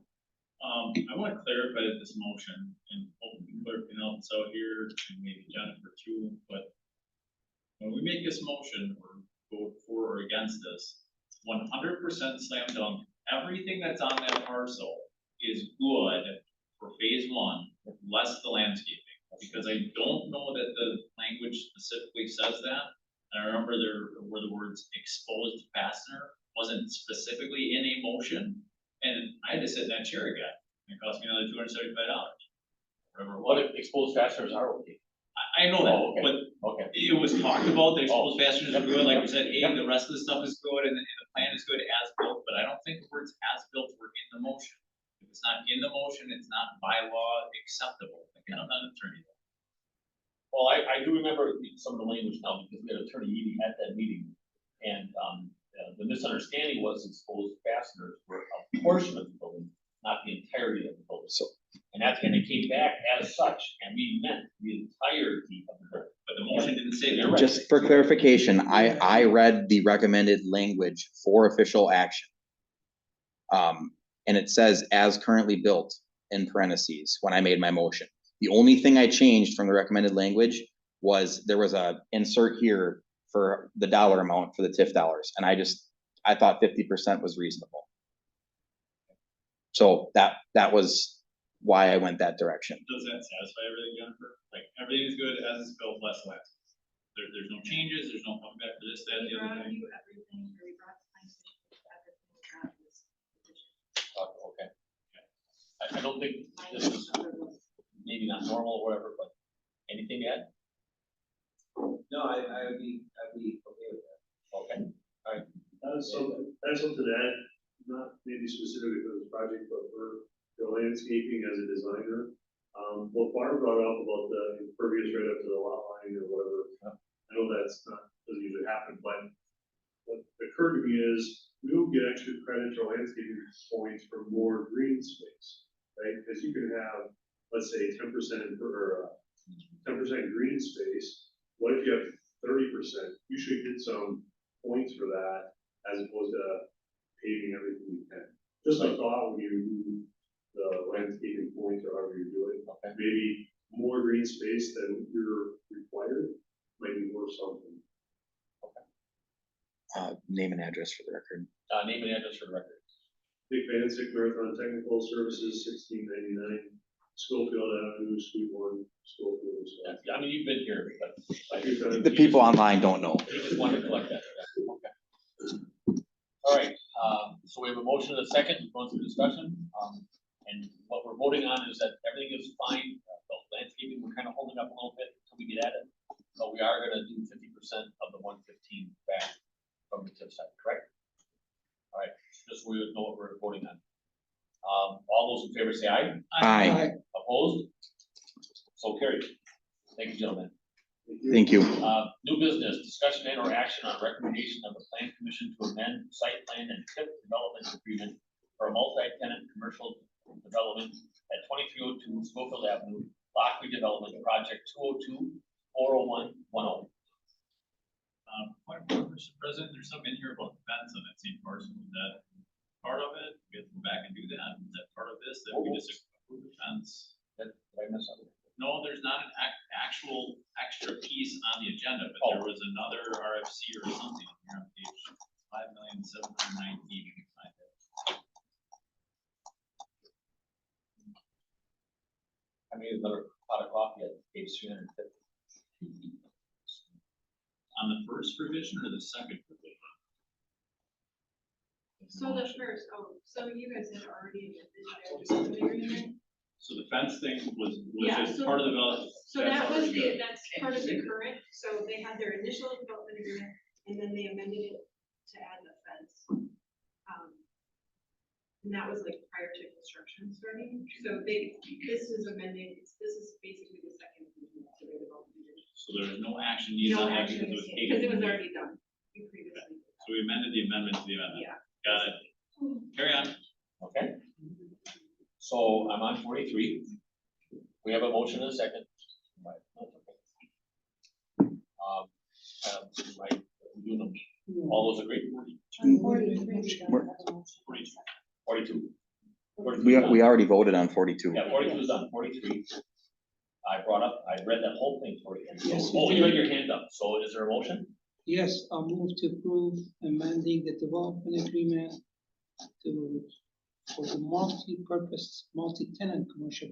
I want to clarify this motion, and hopefully the clerk can help us out here, and maybe Jennifer too, but when we make this motion or vote for or against this, 100% slam dunk, everything that's on that parcel is good for phase one, less the landscaping. Because I don't know that the language specifically says that. And I remember there were the words exposed fastener wasn't specifically in a motion. And I had to sit in that chair again. It cost me another $275. Whatever it was. What exposed fasteners are okay? I know that, Oh, okay. but Okay. it was talked about, the exposed fasteners are good, like we said, hey, Yep. the rest of the stuff is good, and the plan is good as built, but I don't think the words as built were in the motion. If it's not in the motion, it's not by law acceptable. Again, I'm not an attorney. Well, I do remember some of the language now because we had Attorney Edie at that meeting. And the misunderstanding was exposed fasteners were a portion of the building, not the entirety of the building. So, And it came back as such, and we meant the entirety of the building. But the motion didn't say You're that. right. just for clarification, I read the recommended language for official action. And it says as currently built in parentheses when I made my motion. The only thing I changed from the recommended language was there was a insert here for the dollar amount for the TIF dollars, and I thought 50% was reasonable. So that was why I went that direction. Does that satisfy everything, Jennifer? Like, everything is good as it's built, less less. There's no changes, there's no coming back to this, that, and We the other brought thing. you everything, or we brought the plan commission everything we got this petition. Okay. I don't think this is maybe not normal or whatever, but anything to add? No, I'd be okay with that. Okay, That's something to add, not maybe specifically for this project, but for the landscaping as a designer. What Barb brought up about the impervious right up to the lot line or whatever, I know that's not, doesn't usually happen, but what occurred to me is we will get extra credit for landscaping points for more green space, right? Because you can have, let's say, 10% or 10% green space. What if you have 30%? You should get some points for that as opposed to paving everything you can. Just a thought when you do the landscaping points or however you do it. Okay. Maybe more green space than you're required might be worth something. Name and address for the record. Name and address for the record. Dick Van Sick, Marathon Technical Services, 1699, Schofield Avenue, Suite 1, Schofield. Wisconsin. Yeah, I mean, you've been here, but. The people online don't know. You just want to collect that. Okay. All right, so we have a motion and a second, we've gone through discussion, and what we're voting on is that everything is fine. The landscaping, we're kind of holding up a little bit until we get at it, but we are gonna do 50% of the 115 back from the TIF side, correct? All right, just so we know what we're voting on. All those in favor say aye. Aye. Opposed? So carried. Thank you, gentlemen. Thank you. New business, discussion and or action on recommendation of the plan commission to amend site plan and TIF development agreement for a multi-tenant commercial development at 2302 Schofield Avenue, block redevelopment project 202-40110. Point of order, Mr. President, there's something in here about the fence on that same parcel, is that part of it? We have to go back and do that, is that part of this, that we just approve the fence? Did I miss something? No, there's not an actual extra piece on the agenda, but there was another RFC or something here on page 5,719. I made another pot of coffee at page 350. On the first provision or the second provision? So the first, so you guys had already amended their development agreement? So the fence thing was Yeah, just so- part of the development. So that was that's part of the current, so they had their initial development agreement, and then they amended it to add the fence. And that was like prior to construction starting, so this is amending, this is basically the second to their development agreement. So there was no action needed No on that action because it was is taken. because it was already done. You previously. So we amended the amendment to the amendment. Yeah. Got it. Carry on. Okay. So I'm on 43. We have a motion and a second. Right. Right, we're doing them. All those agree? On 43, we don't We're- have a motion. 42. We already voted on 42. Yeah, 42 is done, 43. I read that whole thing for you. Yes. Oh, you had your hand up, so is there a motion? Yes, I'll move to approve amending the development agreement for the multi-purpose, multi-tenant commercial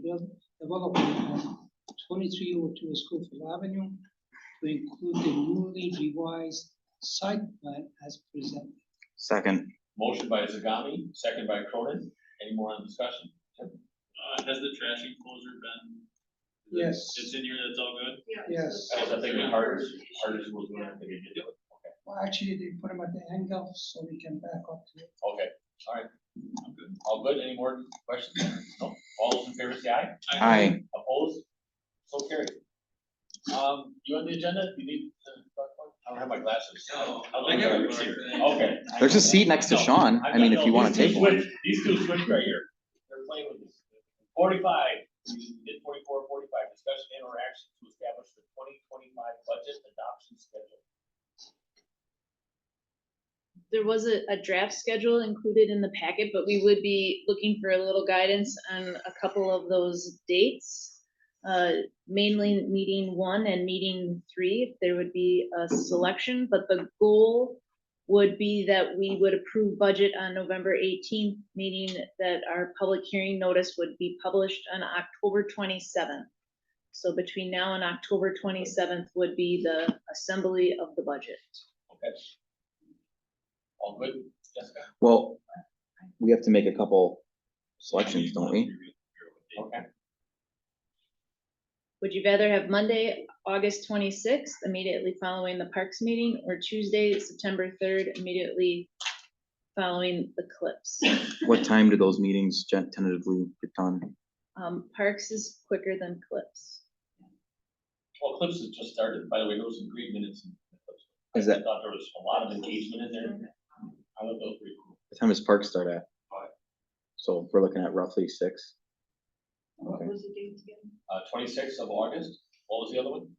development on 2302 Schofield Avenue to include the newly revised site plan as presented. Second. Motion by Zagami, second by Cronin. Any more on discussion? Has the trash enclosure been? Yes. It's in here, that's all good? Yes. I was thinking Harders was doing it, they didn't do it. Well, actually, they put them at the angle so we can back up to it. Okay, all right, I'm good. all good. Any more questions? No? All those in favor say aye. Aye. Opposed? So carried. You on the agenda? You need to talk about? I don't have my glasses. No, I'll I look got at it. it. Okay. There's a seat next to No, Sean. I mean, if you want to take one. These two switch right here. They're playing with this. 45, we did 44, 45, discussion and or action to establish the 2025 budget adoption schedule. There was a draft schedule included in the packet, but we would be looking for a little guidance on a couple of those dates. mainly meeting 1 and meeting 3, there would be a selection, but the goal would be that we would approve budget on November 18th, meaning that our public hearing notice would be published on October 27th. So between now and October 27th would be the assembly of the budget. Okay. All good, Jessica? Well, we have to make a couple selections, don't we? Okay. Would you rather have Monday, August 26th, immediately following the Parks meeting, or Tuesday, September 3rd, immediately following the Clips? What time do those meetings tentatively get done? Parks is quicker than Clips. Well, Clips has just started. By the way, there was some great minutes in the Clips. Is that- I thought there was a lot of engagement in there. I thought that was pretty cool. What time does Parks start at? 5. So we're looking at roughly 6. What Okay. was the date again? 26th of August. What was the other one?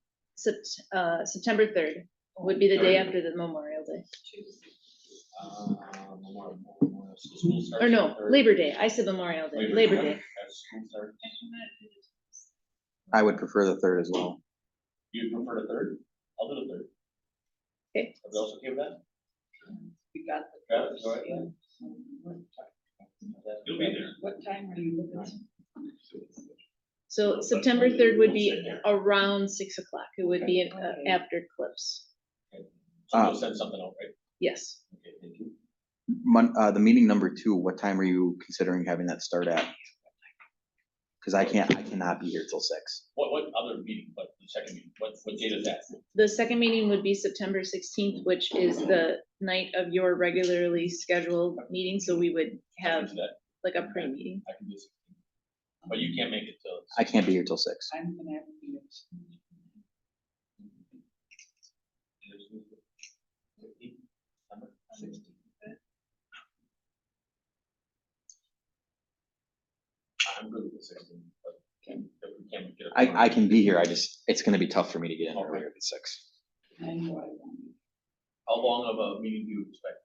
September 3rd would be the day after the Memorial Day. School starts Or on no, the 3rd. Labor Day. I said Memorial Day, Labor Day. As school starts. I would prefer the 3rd as well. You prefer the 3rd? I'll do the 3rd. Okay. Everybody else okay with that? We got the. Travis, you all right with that? You'll be there. What time are you looking at? So September 3rd would be around 6 o'clock. It would be after Clips. So you'll send something out, right? Yes. Okay, thank you. The meeting number 2, what time are you considering having that start at? Because I cannot be here till 6. What other meeting, but the second meeting, what date is that? The second meeting would be September 16th, which is the night of your regularly scheduled meeting, so we would I can have do that. like a pre-meeting. I can do 16. But you can't make it till. I can't be here till 6. I'm gonna have to be. I'm good with the 16, but if we can't get it. I can be here, it's gonna be tough for me to get in earlier than 6. I know I won't. How long of a meeting do you expect?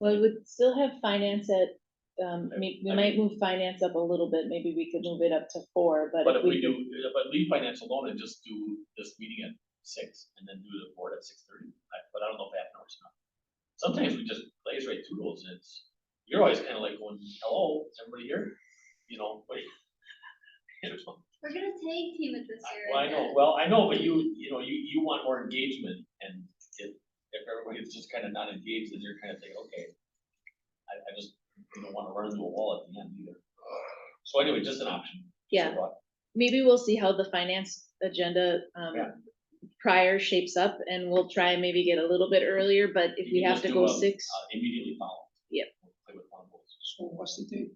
Well, we would still have finance at, we might move finance up a little bit. Maybe we could move it up to 4, But if we do, but leave finance alone and just do this meeting at 6 and then do the board at 6:30. But I don't know if half an hour's enough. Sometimes we just blaze right through those and you're always kind of like going, hello, is everybody here? You know, but. We're gonna tag team it this year. Well, I know, but you want more engagement, and if everybody's just kind of not engaged, then you're kind of thinking, okay, I just don't want to run into a wall at the end either. So anyway, just an option. Yeah. Maybe we'll see how the finance agenda, prior shapes up, and we'll try and maybe get a little bit earlier, but if we have to go 6. Immediately follow. Yep. Play with one of those. So what's the date?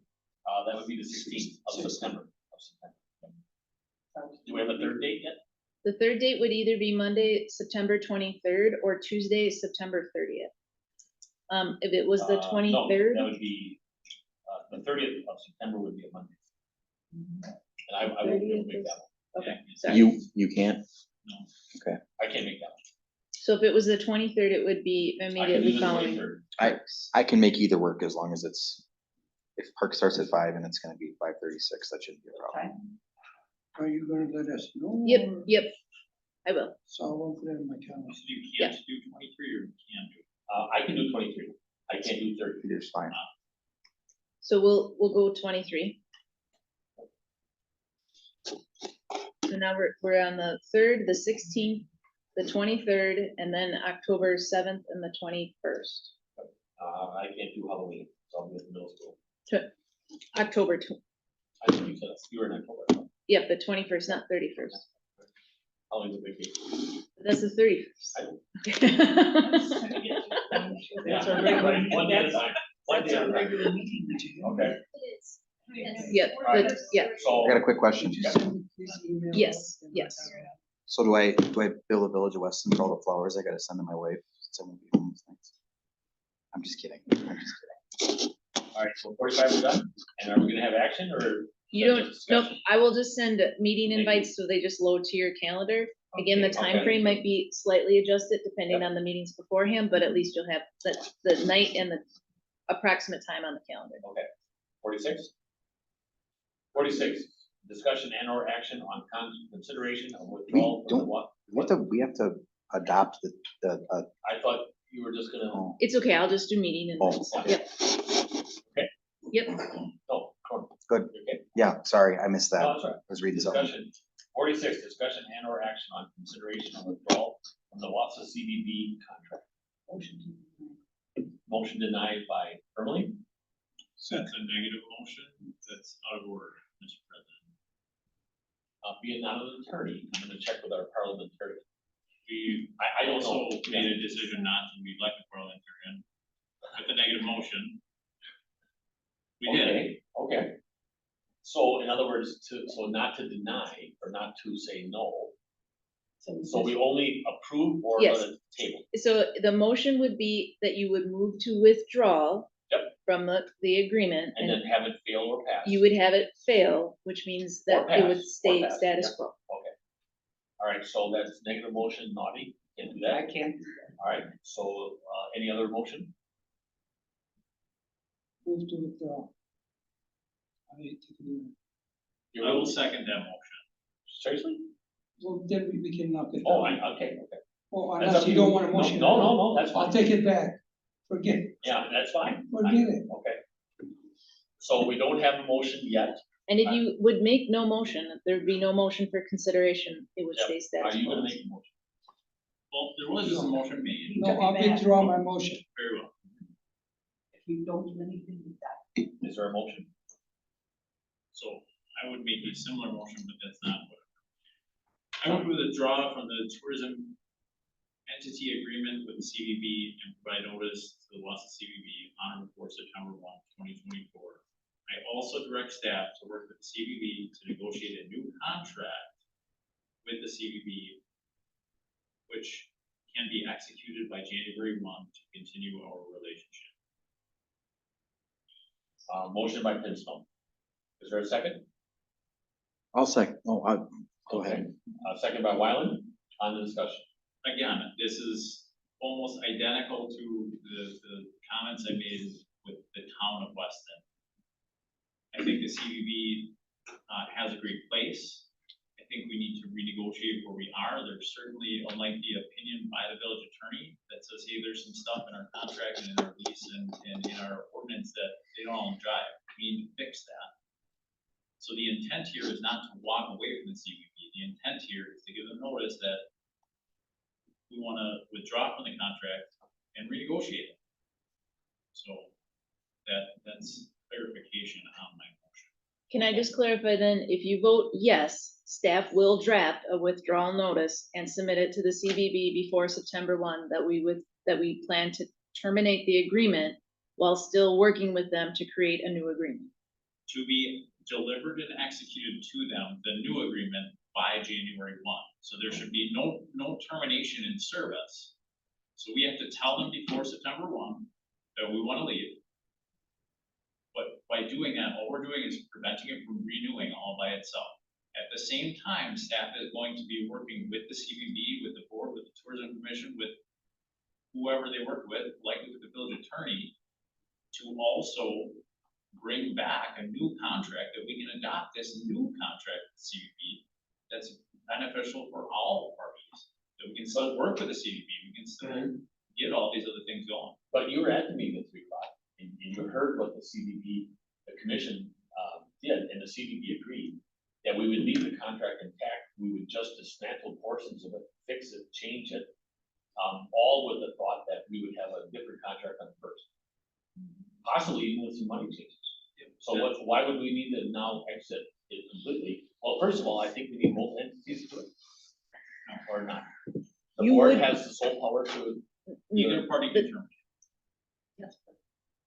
That would be the 16th of September. Do we have a third date yet? The third date would either be Monday, September 23rd, or Tuesday, September 30th. If it was the No, 23rd. that would be, the 30th of September would be a Monday. And I won't be able to make that one. Okay, Yeah, sorry. You can't? No. Okay. I can't make that one. So if it was the 23rd, it would be I can immediately do the following. 23rd. I can make either work as long as if Park starts at 5 and it's gonna be 5:36, that shouldn't be a problem. Are you gonna let us know? Yep, or- yep, I will. So I won't put it in my calendar. So you can't do 23 or you can do? I can do 23. I can't do 30. Either's fine. So we'll go 23. So now we're on the 3rd, the 16th, the 23rd, and then October 7th and the 21st. I can't do Halloween, so I'll be at the middle school. October, I think you said you were in October. yep, the 21st, not 31st. Halloween's a big day. That's the 31st. That's our regular, one day at a time. One day at a time. regular meeting that you have. Okay. It is. Yes. Yep, Alright. yeah, So. I got a quick question. Please email us yes, and yes. So do I bill the Village of Weston for all the flowers I gotta send to my wife? Since I won't be home this night? I'm just kidding. All right, so 45 is done, and are we gonna have action, or? You don't, just nope, discussion? I will just send meeting Thank you. invites so they just load to your calendar. Again, the Okay. time frame might be slightly adjusted depending on the meetings beforehand, but at least you'll have the night and the approximate time on the calendar. Okay, 46? 46, discussion and or action on consideration of withdrawal from the what? We have to adopt I thought you were just gonna, oh, It's okay, I'll just do meeting and Oh, minutes. okay. Yep. Okay. Yep. oh, Cronin. good. Okay. Yeah, sorry, I missed that. No, I that's right. was reading something. Discussion, 46, discussion and or action on consideration of withdrawal from the Wassa CBB contract. Motion denied by Ermeling, That's a negative motion. That's out of order, Mr. President. being not an attorney, I'm gonna check with our parliamentarian. We I don't know. also made a decision not to elect a parliamentarian with a negative motion. We did. Okay, okay. So in other words, so not to deny or not to say no. So we only approve or Yes. let it table. So the motion would be that you would move to withdraw Yep. from the agreement, And then have it fail or pass. you would have it fail, which means Or that it would pass, or stay pass, status yeah. quo. Okay. All right, so that's negative motion, naughty, can't do that. I can't. All right, so, any other motion? Move to withdraw. I hate to do it. I will second that motion. Seriously? Well, then we can knock it Oh, down. okay. Oh, That's up unless to you don't want a No, motion. no, that's I'll fine. take it back. Forget it. Yeah, that's fine. Forget it. Okay. So we don't have a motion yet. And if you would make no motion, there'd be no motion for consideration, it would Yep. stay status Are you quo. gonna make a motion? Well, there was just a motion made. No, I'll withdraw my motion. Very well. If you don't do anything with that. Is there a motion? So I would make a similar motion, but that's not what. I would withdraw from the tourism entity agreement with the CVB and provide notice to the Wassa CVB on or before September 1, 2024. I also direct staff to work with the CVB to negotiate a new contract with the CVB, which can be executed by January 1 to continue our relationship. Motion by Pinstone. Is there a second? I'll second, go ahead. Second by Wyland on the discussion. Again, this is almost identical to the comments I made with the town of Weston. I think the CVB has a great place. I think we need to renegotiate where we are. There's certainly a lengthy opinion by the village attorney that says, hey, there's some stuff in our contract and in our lease and in our ordinance that they don't all drive. We need to fix that. So the intent here is not to walk away from the CVB. The intent here is to give them notice that we want to withdraw from the contract and renegotiate it. So that's clarification on my motion. Can I just clarify then, if you vote yes, staff will draft a withdrawal notice and submit it to the CVB before September 1, that we plan to terminate the agreement while still working with them to create a new agreement. To be delivered and executed to them, the new agreement by January 1. So there should be no termination in service. So we have to tell them before September 1 that we want to leave. But by doing that, all we're doing is preventing it from renewing all by itself. At the same time, staff is going to be working with the CVB, with the board, with the tourism commission, with whoever they work with, likely with the village attorney, to also bring back a new contract that we can adopt this new contract with CVB that's beneficial for all parties. That we can still work with the CVB, we can still get all these other things going. But you were at the meeting at 3 o'clock and you heard what the CVB, the commission, did, and the CVB agreed that we would leave the contract intact. We would just dismantle portions of it, fix it, change it, all with the thought that we would have a different contract on the first. Possibly even with some money changes. So why would we need to now exit it completely? Well, first of all, I think we need both entities to do it. Or not. The You board would- has the sole power to, Either party can terminate.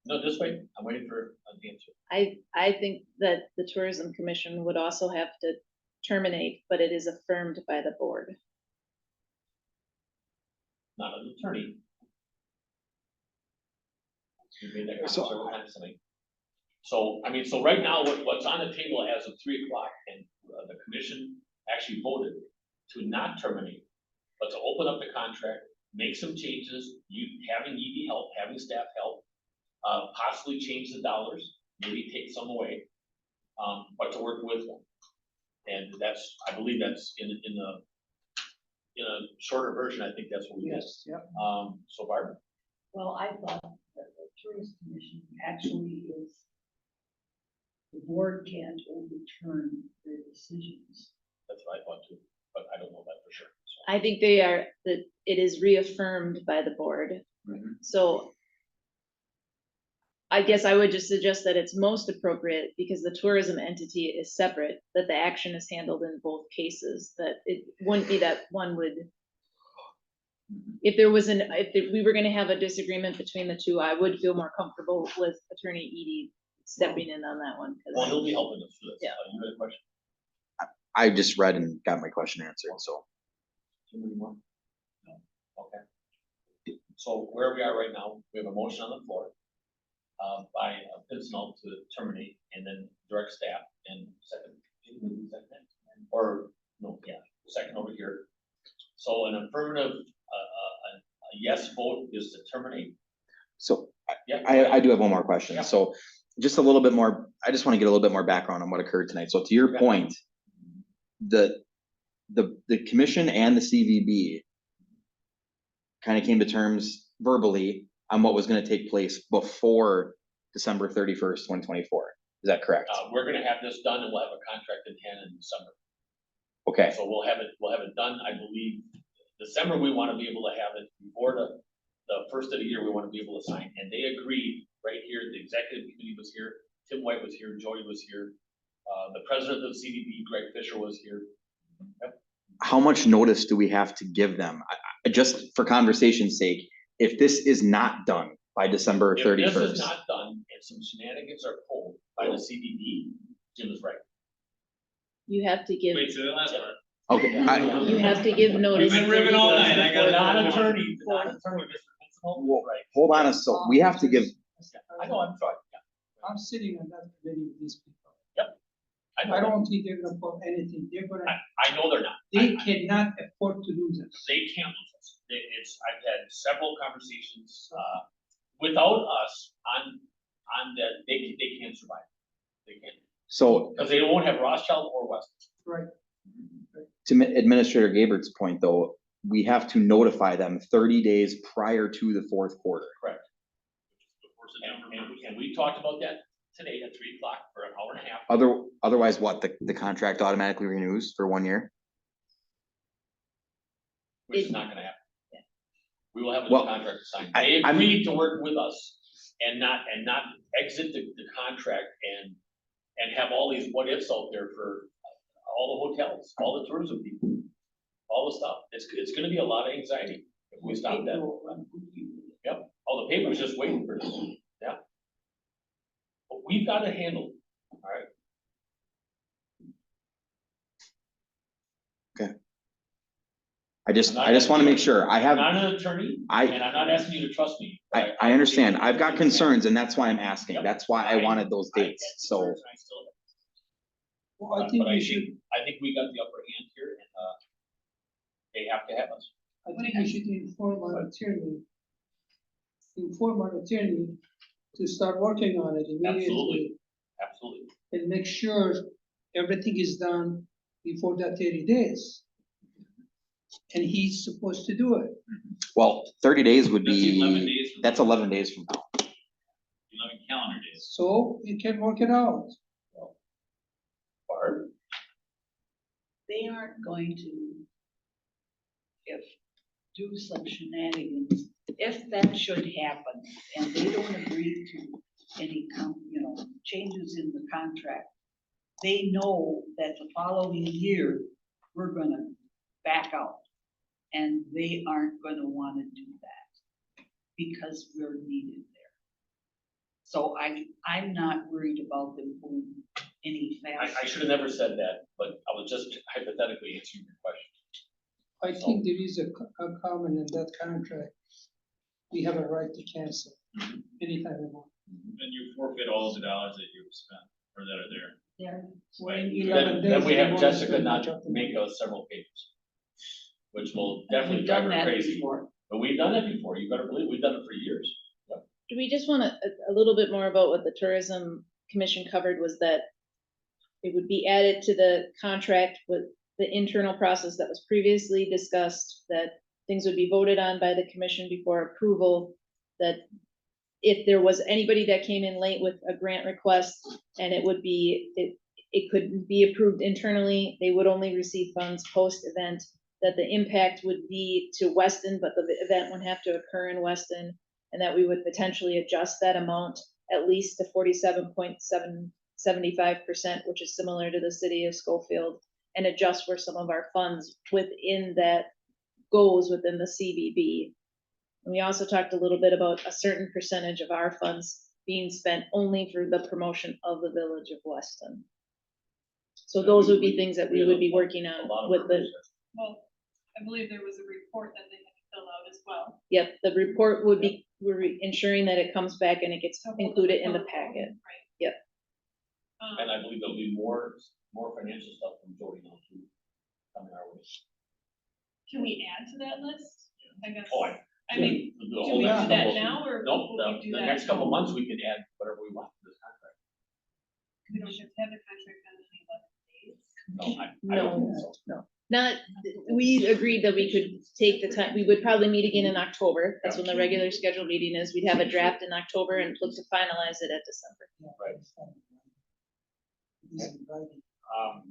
no, just wait, I'm waiting for the answer. I think that the tourism commission would also have to terminate, but it is affirmed by the board. Not an attorney. You made that So- several times tonight. So, I mean, so right now, what's on the table as of 3 o'clock, and the commission actually voted to not terminate, but to open up the contract, make some changes, having ED help, having staff help, possibly change the dollars, maybe take some away, but to work with them. And that's, I believe that's in a shorter version, I think that's what we did. Yes, yeah. So Barbara, Well, I thought that the tourist commission actually is, the board can't overturn their decisions. that's what I thought too, but I don't know that for sure. So. I think they are, that it is reaffirmed by the board. So I guess I would just suggest that it's most appropriate, because the tourism entity is separate, that the action is handled in both cases, that it wouldn't be that one would. If we were gonna have a disagreement between the two, I would feel more comfortable with Attorney Edie stepping in on that one. 'Cause Well, he'll be helping us with this. Yeah. You had a question? I just read and got my question answered, so. Too many more? No. Okay. So where we are right now, we have a motion on the floor by Pincinel to terminate and then direct staff and second, or, no, yeah, second over here. So an affirmative, a yes vote is to terminate. So Yeah. I do have one more question. Yeah. So just a little bit more, I just want to get a little bit more background on what occurred tonight. So to your Okay. point, the commission and the CVB kind of came to terms verbally on what was going to take place before December 31st, 2024. Is that correct? We're gonna have this done and we'll have a contract in hand in December. Okay, So we'll have it done, I believe, December, we wanna be able to have it before the first of the year, we wanna be able to sign, and they agreed right here, the executive committee was here, Tim White was here, Jody was here, the president of CDB, Greg Fisher was here. Yep. how much notice do we have to give them? Just for conversation's sake, if this is not done by December If this 31st. is not done, and some shenanigans are pulled by the CDB, Jim is right. you have to give, Wait, to the last part. Okay, you have to give notice. We've been ribbing all night, I got Non-attorney, Before- non-attorney, Mr. Principal, Well, right. hold on, so we have to give, I know, I'm sorry, yeah, I'm sitting on that committee with these people. I I know, don't think they're gonna put anything, they're gonna, I know they're not. they cannot afford to lose us. They can't lose us. I've had several conversations, without us on that, they can't survive. They can't, so because they won't have Rothschild or Weston. Right. to Administrator Gabert's point, though, we have to notify them 30 days prior to the fourth quarter. Correct. And we talked about that today at 3:00 for an hour and a half. Otherwise, what, the contract automatically renews for 1 year? Which is not gonna happen. Yeah. We will have a Well, contract signed. I- They I'm- agreed to work with us and not exit the contract and have all these what ifs out there for all the hotels, all the tourism people, all the stuff. It's gonna be a lot of anxiety if we stop that. Yep, all the paper's just waiting for this, yeah. But we've got to handle it, all right? I just want to make sure, I I'm have, not an attorney, and I'm not asking you to trust me. but I understand, I've got concerns, and that's why I'm asking, that's why I wanted those I had dates, so. concerns and I still have. Well, I think But we should, I think we got the upper hand here, and, they have to have us. I think we should inform our attorney to start working on it immediately Absolutely, absolutely. and make sure everything is done before that 30 days. And he's supposed to do it. Well, 30 days would That's 11 be, days from that's now. 11 days from now. 11 calendar days. So you can work it out. Barb? They aren't going to, do some shenanigans, if that should happen, and they don't agree to any, changes in the contract. They know that the following year, we're gonna back out, and they aren't gonna wanna do that, because we're needed there. So I'm not worried about them going any faster. I should have never said that, but I was just hypothetically answering your question. I think there is a comment in that contract. We have a right to cancel anytime we want. And you forfeit all the dollars that you've spent, or that are there. Yeah. Then we have Jessica not make us several pages, which will definitely drive her crazy. But we've done it before, you better believe, we've done it for years. Do we just want a little bit more about what the tourism commission covered was that it would be added to the contract with the internal process that was previously discussed, that things would be voted on by the commission before approval, that if there was anybody that came in late with a grant request and it would be, it could be approved internally, they would only receive funds post-event, that the impact would be to Weston, but the event would have to occur in Weston, and that we would potentially adjust that amount at least to 47.75%, which is similar to the city of Schofield, and adjust where some of our funds within that goes within the CBB. And we also talked a little bit about a certain percentage of our funds being spent only for the promotion of the village of Weston. So those would be things that we would be working on with the, Well, I believe there was a report that they had to fill out as well. yep, the report would be, we're ensuring that it comes back and it gets included in the packet. Right. Yep. And I believe there'll be more financial stuff from Jody now too, coming our way. Can we add to that list? I guess, Oh, I mean, the do whole we do next that couple- now, or No, will we do the that? next couple of months, we can add whatever we want to this contract. We don't have to have the contract done in 11 days. No, I don't think so. No, not, we agreed that we could take the time, we would probably meet again in October, that's when the regular scheduled meeting is, we'd have a draft in October and look to finalize it at December. Right.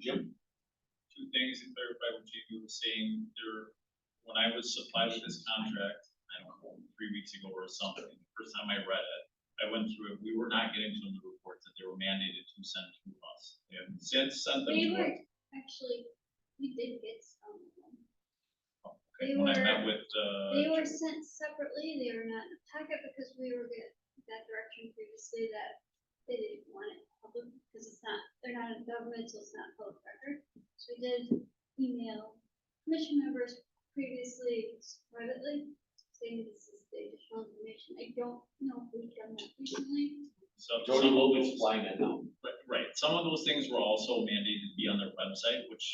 Jim? Two things to clarify what Jamie was saying, when I was supplied with this contract, I don't know, 3 weeks ago or something, the first time I read it, I went through it, we were not getting some of the reports that they were mandated to send to us. They have since sent them They to were, us. actually, we did get some of them. Okay, they when I were- met with, They were sent separately, they were not in the packet because we were get that direction previously that they didn't want it public, because it's not, they're not in government, so it's not public record. So we did email commission members previously, privately, saying this is the additional information. I don't know if we've done that recently. so. Jody will be supplying that now. Right, some of those things were also mandated to be on their website, which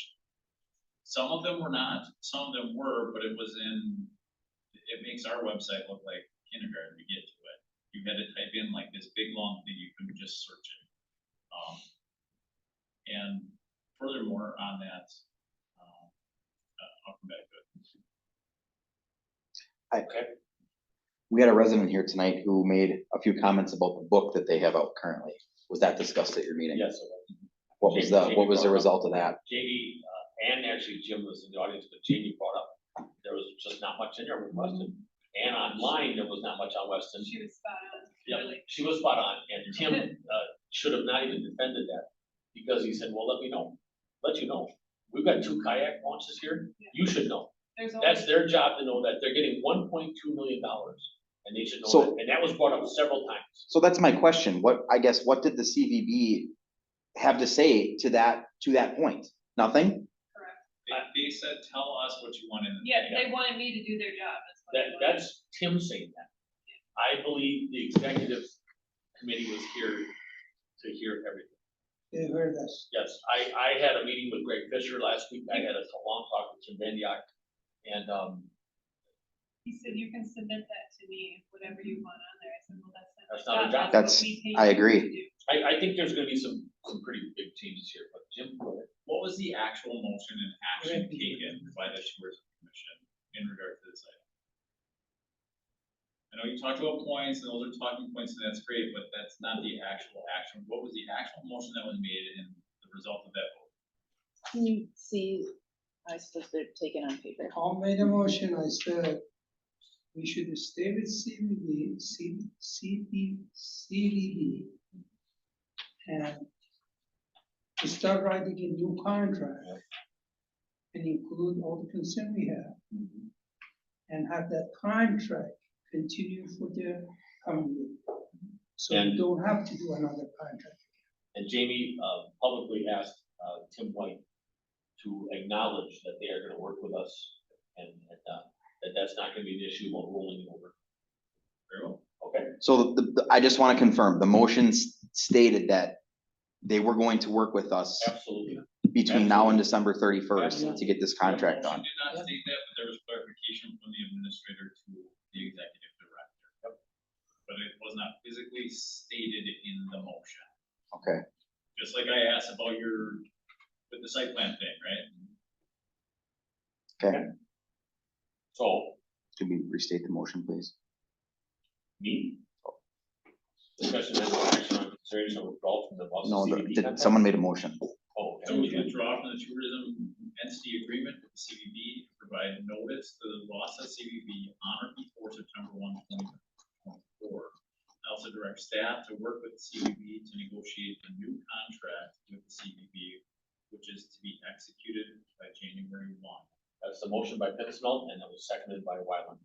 some of them were not, some of them were, but it was it makes our website look like kindergarten to get to it. You had to type in like this big long thing, you couldn't just search it. And furthermore on that, I'll come back to it. We had a resident here tonight who made a few comments about the book that they have out currently. Was that discussed at your meeting? Yes. What was the result of that? Jamie, and actually Jim was in the audience, but Jamie brought up, there was just not much in there with Weston. And online, there was not much on Weston. She was spot on. Yep, Really. she was spot on, and Tim, should have not even defended that, because he said, well, let you know, we've got 2 kayak launches here, you should know. There's That's always, their job to know that they're getting $1.2 million, and they should know So- that, and that was brought up several times. So that's my question. What did the CVB have to say to that point? Nothing? correct. They said, tell us what you want in the. Yeah, they wanted me to do their job, that's what they wanted. That's Tim saying that. I believe the executive committee was here to hear everything. They heard us. Yes, I had a meeting with Greg Fisher last week, I had a long talk with Jim Bendiak, and, He said, you can submit that to me, whatever you want on there. I said, well, that's not. That's not our job. what we paid I you agree. to do. I think there's gonna be some pretty big changes here, but Jim, go ahead. What was the actual motion and action taken by the tourism commission in regard to this item? I know you talked about points, and those are talking points, and that's great, but that's not the actual action. What was the actual motion that was made and the result of that vote? Can you see, I suppose they're taken on paper. Tom made a motion, I said, we should stay with CBB, and to start writing a new contract and include all the concern we have, and have that contract continue for the coming year. So we And- don't have to do another contract. And Jamie, publicly asked, Tim White to acknowledge that they are gonna work with us, and, that's not gonna be an issue while rolling it over. Very well. Okay? So I just want to confirm, the motion stated that they were going to work with us Absolutely. between now and December 31st to get this contract The done. motion did not state that, but there was clarification from the administrator to the executive director. But it was not physically stated in the motion. Okay. Just like like I asked about with the site plan thing, right? Okay, So, could we restate the motion, please? me? Discussion and action on consideration of withdrawal from the Boston No, CBP contract? someone made a motion. Oh, So okay. we withdraw from the tourism entity agreement with the CBB, to provide notice to the Boston CBB on or before September 1, 2024. I also direct staff to work with the CBB to negotiate a new contract with the CBB, which is to be executed by January 1. That's the motion by Pittsnell, and it was seconded by Wyland.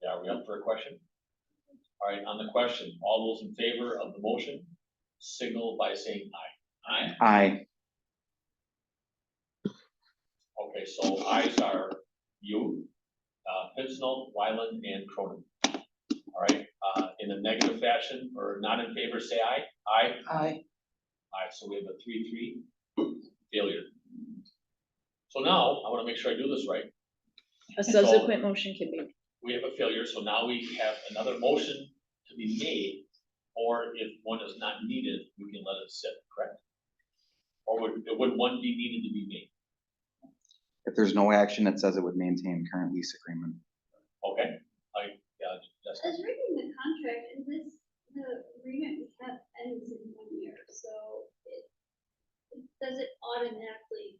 Yeah, are we up for a question? All right, on the question, all those in favor of the motion, signal by saying aye. Aye. Aye. Okay, so ayes are you, Pittsnell, Wyland, and Cronin. All right, in a negative fashion, or not in favor, say aye. Aye. Aye. Aye, so we have a 3-3 failure. So now, I wanna make sure I do this right. A subsequent motion can be, We have a failure, so now we have another motion to be made, or if one is not needed, we can let it sit, correct? Or would one be needed to be made? If there's no action, it says it would maintain current lease agreement. Okay, that's, I was reading the contract, and the agreement we have ends in 1 year, so it does it automatically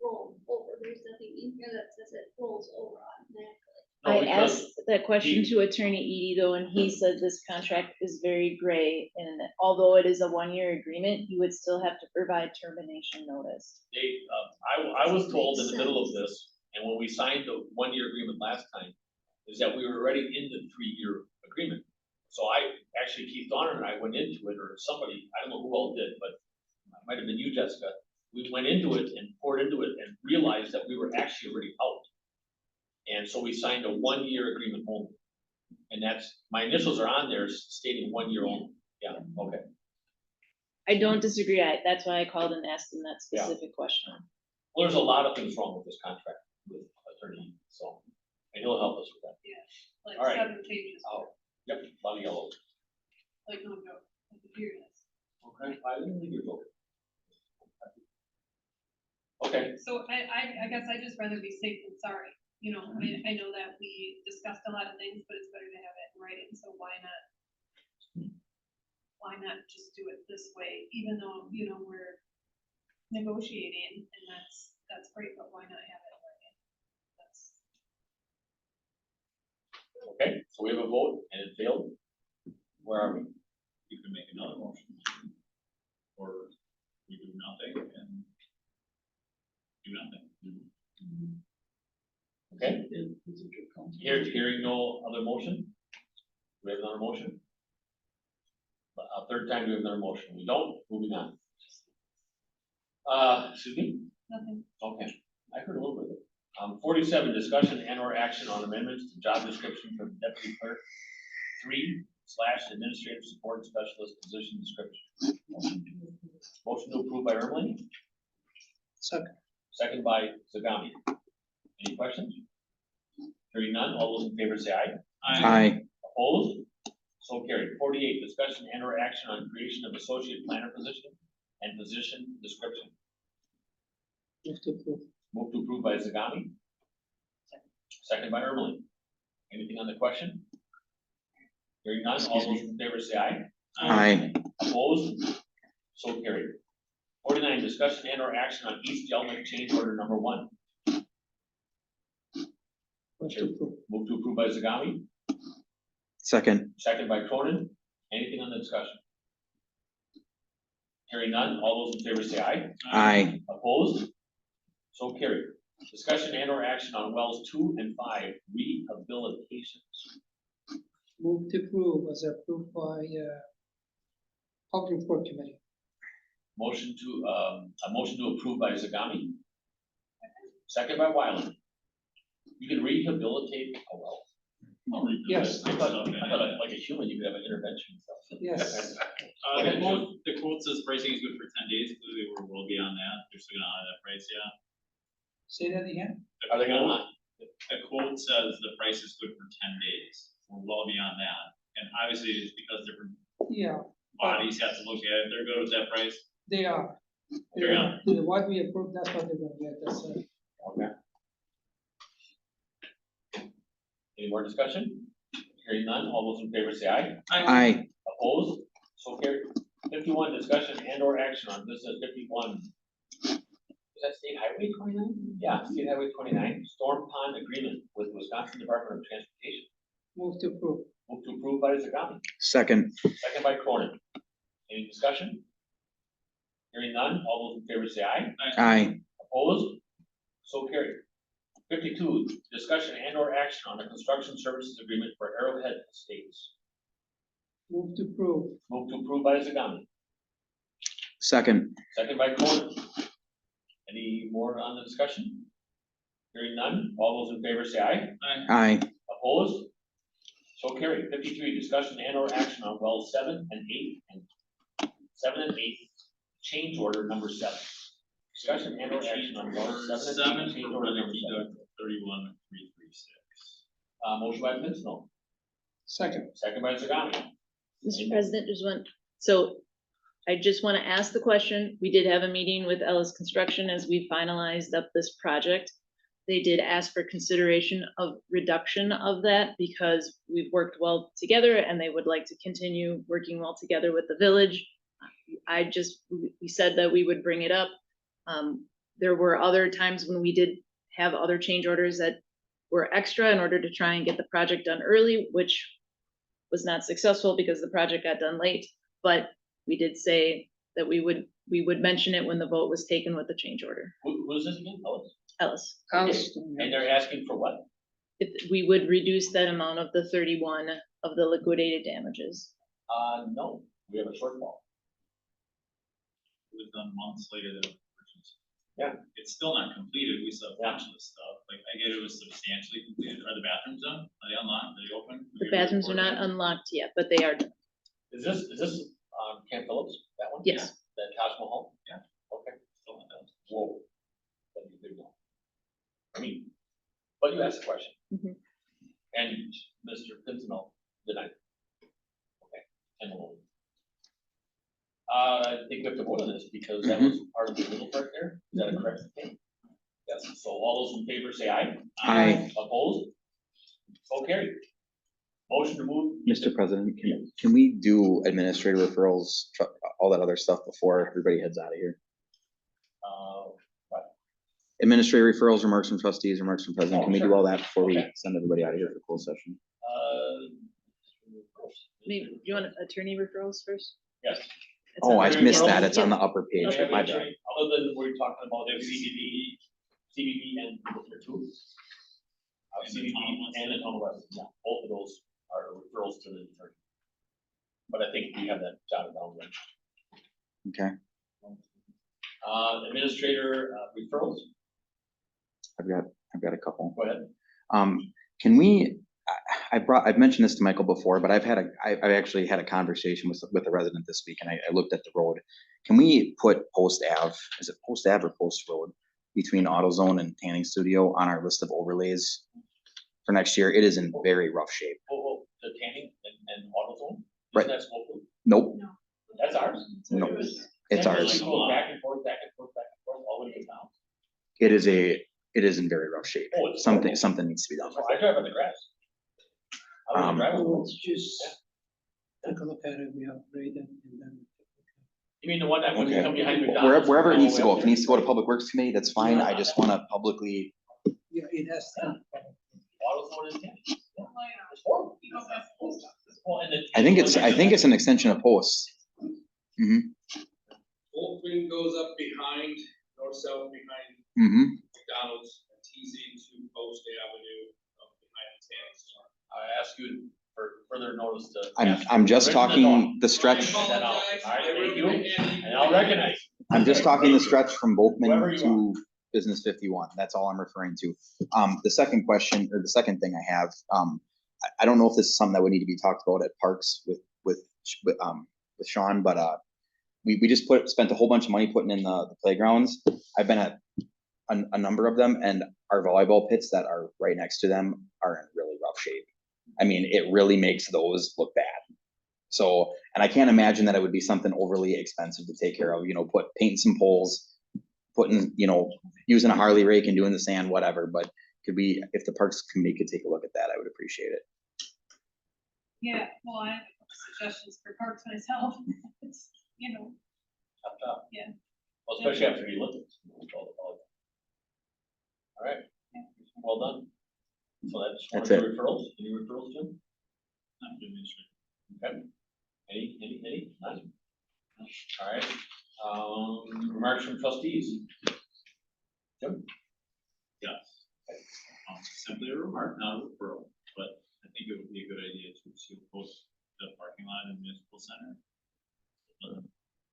roll over? There's nothing in here that says it rolls over automatically. no, I because asked that question to Attorney Edie though, and he said this contract is very gray, and although it is a 1-year agreement, you would still have to provide termination notice. they, I was told in the middle of this, and when we signed the 1-year agreement last time, is that we were already in the 3-year agreement. So Keith Donner and I went into it, or somebody, I don't know who all did, but it might have been you, Jessica. We went into it and poured into it and realized that we were actually already out. And so we signed a 1-year agreement only. And that's, my initials are on there stating 1 year only. Yeah, okay. I don't disagree, that's why I called and asked him that Yeah. specific question. Well, there's a lot of things wrong with this contract with Attorney, so, and he'll help us with that. Like All right. 7 pages, Oh, yep, a lot of yellow. like no joke, like the period. Okay, I didn't think you're voting. Okay, So I guess I'd just rather be safe than sorry, you know, I know that we discussed a lot of things, but it's better to have it in writing, so why not just do it this way, even though, you know, we're negotiating, and that's great, but why not have it in writing? That's. okay, so we have a vote and it failed. Where are we? You can make another motion. Or we do nothing and do nothing. Okay, hearing no other motion? Do we have another motion? A third time, do we have another motion? We don't, moving on. Excuse me? Nothing. Okay, I heard a little bit of it. 47, discussion and or action on amendments to job description for deputy clerk 3/administrative support specialist position description. Motion to approve by Ermeling, Second. second by Zagami. Any questions? Hearing none, all those in favor say aye. Aye. Opposed? So carried. 48, discussion and or action on creation of associate planner position and position description. Move to approve. Move to approve by Zagami. Second by Ermeling. Anything on the question? Hearing none, all those in favor say aye. Aye. Opposed? So carried. 49, discussion and or action on East Jelmac change order number 1. Move to approve. Move to approve by Zagami, Second. second by Cronin. Anything on the discussion? Hearing none, all those in favor say aye. Aye. Opposed? So carried. Discussion and or action on wells 2 and 5 rehabilitations. Move to approve as approved by, Public Work Committee. Motion to, a motion to approve by Zagami. Second by Wyland. You can rehabilitate a well. Yes. I thought like a human, you could have an intervention. Yes. The quote says pricing is good for 10 days, so we were well beyond that, they're still gonna honor that price, yeah. Say that again? Are they gonna? The quote says the price is good for 10 days, we're well beyond that, and obviously it's because different Yeah. bodies have to look at it, they're good with that price. They are. They're on. What we approved, that's what they're gonna get, that's it. Okay. Any more discussion? Hearing none, all those in favor say aye. Aye. Opposed? So carried. 51, discussion and or action on business 51. Is that State Highway 29? Yeah, State Highway 29, storm pond agreement with Wisconsin Department of Transportation. Move to approve. Move to approve by Zagami, Second. second by Cronin. Any discussion? Hearing none, all those in favor say aye. Aye. Opposed? So carried. 52, discussion and or action on the construction services agreement for Arrowhead Estates. Move to approve. Move to approve by Zagami, Second. second by Cronin. Any more on the discussion? Hearing none, all those in favor say aye. Aye. Opposed? So carried. 53, discussion and or action on well 7 and 8 and 7 and 8, change order number 7. Discussion and or action on well 7 and 8, change order number 7. 31336. Motion by Pincinel, Second. second by Zagami. Mr. President, there's one, so I just want to ask the question. We did have a meeting with Ellis Construction as we finalized up this project. They did ask for consideration of reduction of that because we've worked well together and they would like to continue working well together with the village. We said that we would bring it up. There were other times when we did have other change orders that were extra in order to try and get the project done early, which was not successful because the project got done late. But we did say that we would mention it when the vote was taken with the change order. Who is this again? Ellis, Alice. And they're asking for what? if we would reduce that amount of the 31 of the liquidated damages. No, we have a shortfall. It was done months later than originally. Yeah. It's still not completed, we still have a bunch of this stuff, like, I get it was substantially completed, are the bathrooms done, are they unlocked, are they open? The bathrooms are not unlocked yet, but they are done. Is this, Camp Phillips, that one? Yes. That Taj Mahal? Yeah. Okay. Still not done. Whoa. That'd be a big one. I mean, but you asked the question. Mhm. And Mr. Pincinel denied. Okay, and we'll. I think we have to vote on this because that was part of the middle part there. Is that correct? Yes, so all those in favor say aye. Aye. Opposed? So carried. Motion to move. Mr. President, can we do administrative referrals, all that other stuff before everybody heads out of here? What? Administrative referrals, remarks from trustees, remarks from president. Can we do all that before we Okay. send everybody out of here for closed session? Maybe, do you want attorney referrals first? Yes. It's Oh, on I the- missed that. It's on the upper page. Okay. My bad. Other than we're talking about the CBD and there too. And the CBD town of and the town of Weston, yeah, both of those are referrals to the attorney. But I think we have that jotted down there. Okay, Administrator referrals, I've got a couple. go ahead. Can we, I've mentioned this to Michael before, but I've actually had a conversation with a resident this week and I looked at the road. Can we put Post Ave, is it Post Ave or Post Road, between AutoZone and Tanning Studio on our list of overlays for next year? It is in very rough shape. Oh, the tanning and AutoZone? Right. That's local? Nope, That's ours? no, it's Tanning ours. goes back and forth, back and forth, back and forth, all the way down. It is in very rough shape. Oh, it's Something horrible. needs to be done. So I drive on the grass. I don't drive on the road. Let's just take a look at it, we upgrade it and then. You mean the one that when you Okay. come behind McDonald's? Wherever it all needs the to way go, up if it there? needs to go to Public Works Committee, that's fine. I just wanna publicly, Yeah, it has to. AutoZone is tanning. It's horrible. Well, and then- I think it's an extension of Post. Oakland goes up behind, north-south behind McDonald's, and tees into Post Avenue, behind the tanning store. I ask you for further notice to. I'm just Written it talking the I stretch, That out. apologize. All right, I thank wrote you. it, Andy. And I'll recognize. I'm just talking the stretch from Whoever Boatman you to Business 51. That's all I'm referring to. The second question, or the second thing I have, I don't know if this is something that would need to be talked about at Parks with Sean, but we just spent a whole bunch of money putting in the playgrounds. I've been at a number of them, and our volleyball pits that are right next to them are in really rough shape. I mean, it really makes those look bad. So, and I can't imagine that it would be something overly expensive to take care of, painting some poles, putting, using a Harley rake and doing the sand, whatever, but if the Parks Committee could take a look at that, I would appreciate it. Yeah, well, I have suggestions for parks myself. It's, Up top. Yeah. Well, especially after the Olympics. All right, well done. So that's one of That's the referrals. Any referrals, Jim? Not to mention. Okay. Any? None? All right, remarks from trustees. Jim? Yes. Simply a remark, not a referral, but I think it would be a good idea to post the parking lot in the municipal center.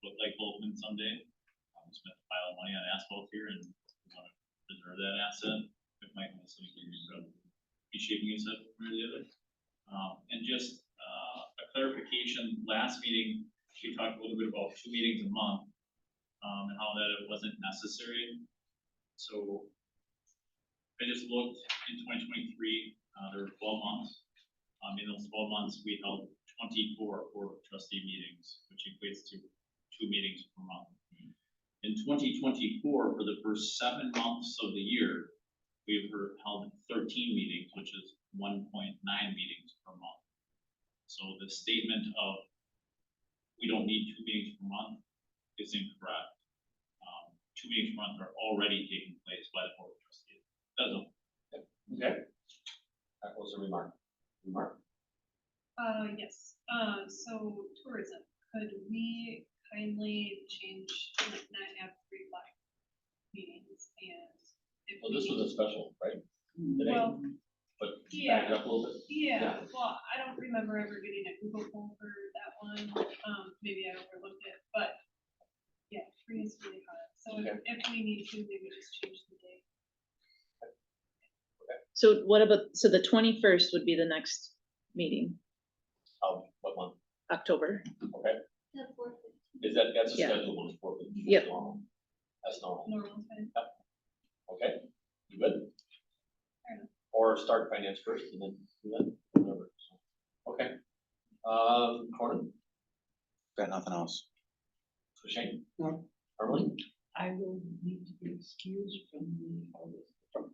Look like Bolton someday. We spent a pile of money on asphalt here and we want to preserve that asset. If Mike wants to be shaking his head one or the other. And just a clarification, last meeting, she talked a little bit about 2 meetings a month and how that it wasn't necessary. So I just looked in 2023, there were 12 months. In those 12 months, we held 24 board of trustee meetings, which equates to 2 meetings per month. In 2024, for the first 7 months of the year, we've held 13 meetings, which is 1.9 meetings per month. So the statement of we don't need 2 meetings per month is incorrect. 2 meetings per month are already taking place by the board of trustees. Doesn't. Okay. That was a remark. Yes, so tourism, could we kindly change, like, not have 3 flag meetings and if Well, we this need- was a special, right? Today, Well, but yeah. back it up a little bit. yeah, well, I don't remember ever getting a Google poll for that one, maybe I overlooked it, but yeah, 3 is really hard, so if we need to, maybe just change the date. So so the 21st would be the next meeting, What month? October. Okay, That's worth it. that's a Yeah. scheduled one for the. Yep. That's normal. Normal time. Okay, you good? Fair enough. Or start finance first and then do that, whatever. So, okay. Corbin, Got nothing else. Shane? No. Harlan? I will need to be excused from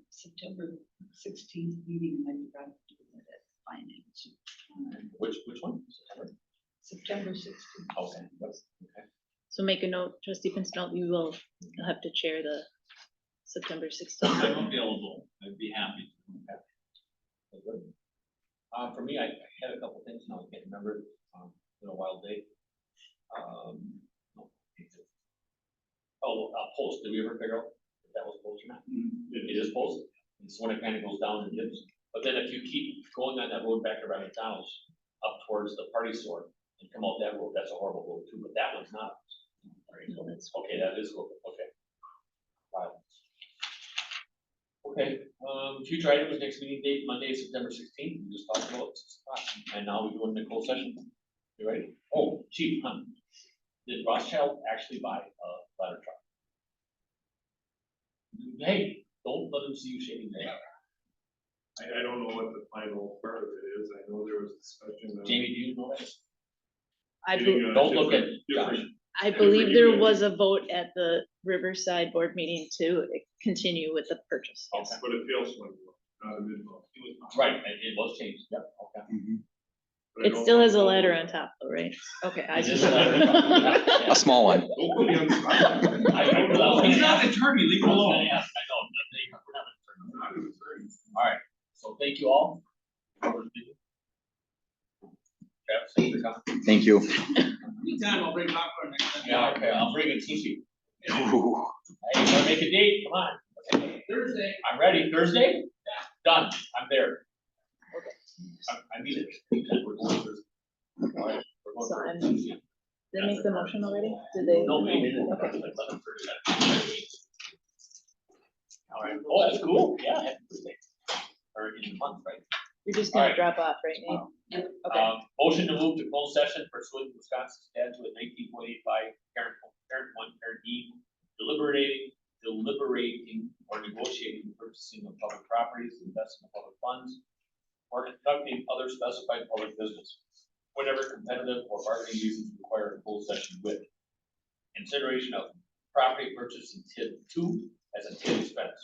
September 16th meeting, I forgot to do that at finance. Which one? September 16th. Okay. Okay. So make a note, trustee Pincinel, you'll have to chair the September 16th. I'm available. I'd be happy. That's good. For me, I had a couple things, now I can't remember, in a wild day. Post, did we ever figure out if that was post or not? It is post, it's when it kind of goes down and dips, but then if you keep going on that road back around McDonald's, up towards the party store, and come out that road, that's a horrible road too, but that one's not. Alright, so that's, okay, that is, okay. Wow. Okay, future items, next meeting date, Monday, September 16th, we just talked about, and now we're doing the closed session. You ready? Oh, Chief, did Rothschild actually buy a ladder truck? Hey, don't let them see you shaking there. I don't know what the final part of it is. I know there was discussion. Jamie, do you know that? Don't look at Josh. I believe there was a vote at the Riverside board meeting to continue with the purchase. Yes. But it feels like, not a mid-month. Right, it was changed, yep, okay. It still has a ladder on top though, right? Okay. It is a ladder. A small one. Don't put me on the spot. He's not an attorney, leave him alone. I know, we're not an attorney. Not an attorney. All right, so thank you all. Travis, thanks for coming. Thank you. Anytime, I'll bring popcorn next time. Yeah, okay, I'm bringing sushi. Ooh. Hey, you wanna make a date? Come on. Thursday. I'm ready. Thursday? Done. I'm there. Okay. I need it. We're going Thursday. All right, we're going So Thursday. I'm- Did they make the motion already? Did they? No, they didn't. Okay. All right. Oh, that's cool. Yeah, happy birthday. Or in the month, right? You're just All gonna right. drop off, right, Nate? Okay. Motion to move to closed session pursuant to Wisconsin statute 19.85, parent one, parent E, deliberating or negotiating the purchasing of public properties, investment of public funds, or conducting other specified public business. whenever competitive or bargaining reasons require a closed session with consideration of property purchase in TID 2 as a TID expense.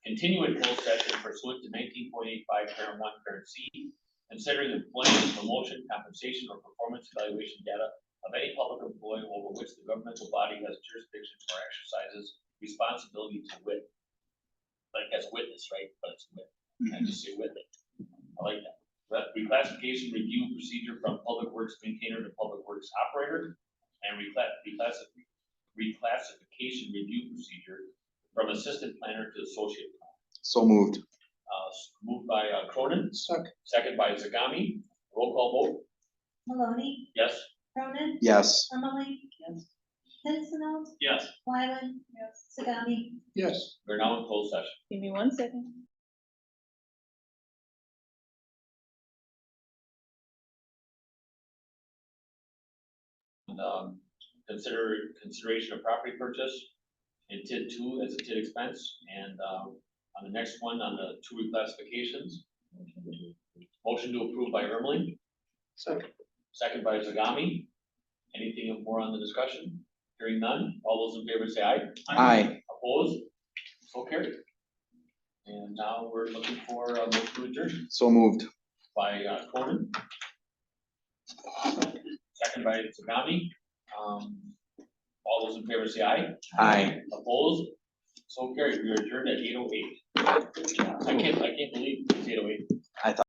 Continue in closed session pursuant to 19.85, parent 1, parent C, considering employment, promotion, compensation, or performance evaluation data of any public employee over which the governmental body has jurisdiction or exercises responsibility to wit. Like as witness, right? But it's wit. I just say wit. I like that. Reclassification review procedure from public works maintainer to public works operator, and reclassification review procedure from assistant planner to associate planner. So moved. Moved by Cronin, Second. second by Zagami. Roll call vote. Maloney, Yes. Cronin, Yes. Ermeling, Yes. Pincinot, Yes. Wyland, Sagami. Yes. We're now in closed session. Give me 1 second. And, consideration of property purchase in TID 2 as a TID expense, and, on the next one, on the 2 reclassifications. Motion to approve by Ermeling, Second. second by Zagami. Anything more on the discussion? Hearing none, all those in favor say aye. Aye. Opposed? So carried. And now we're looking for a motion to adjourn So moved. by Cronin. Second by Zagami. All those in favor say aye. Aye. Opposed? So carried. We are adjourned at 8:08. I can't believe it's 8:08.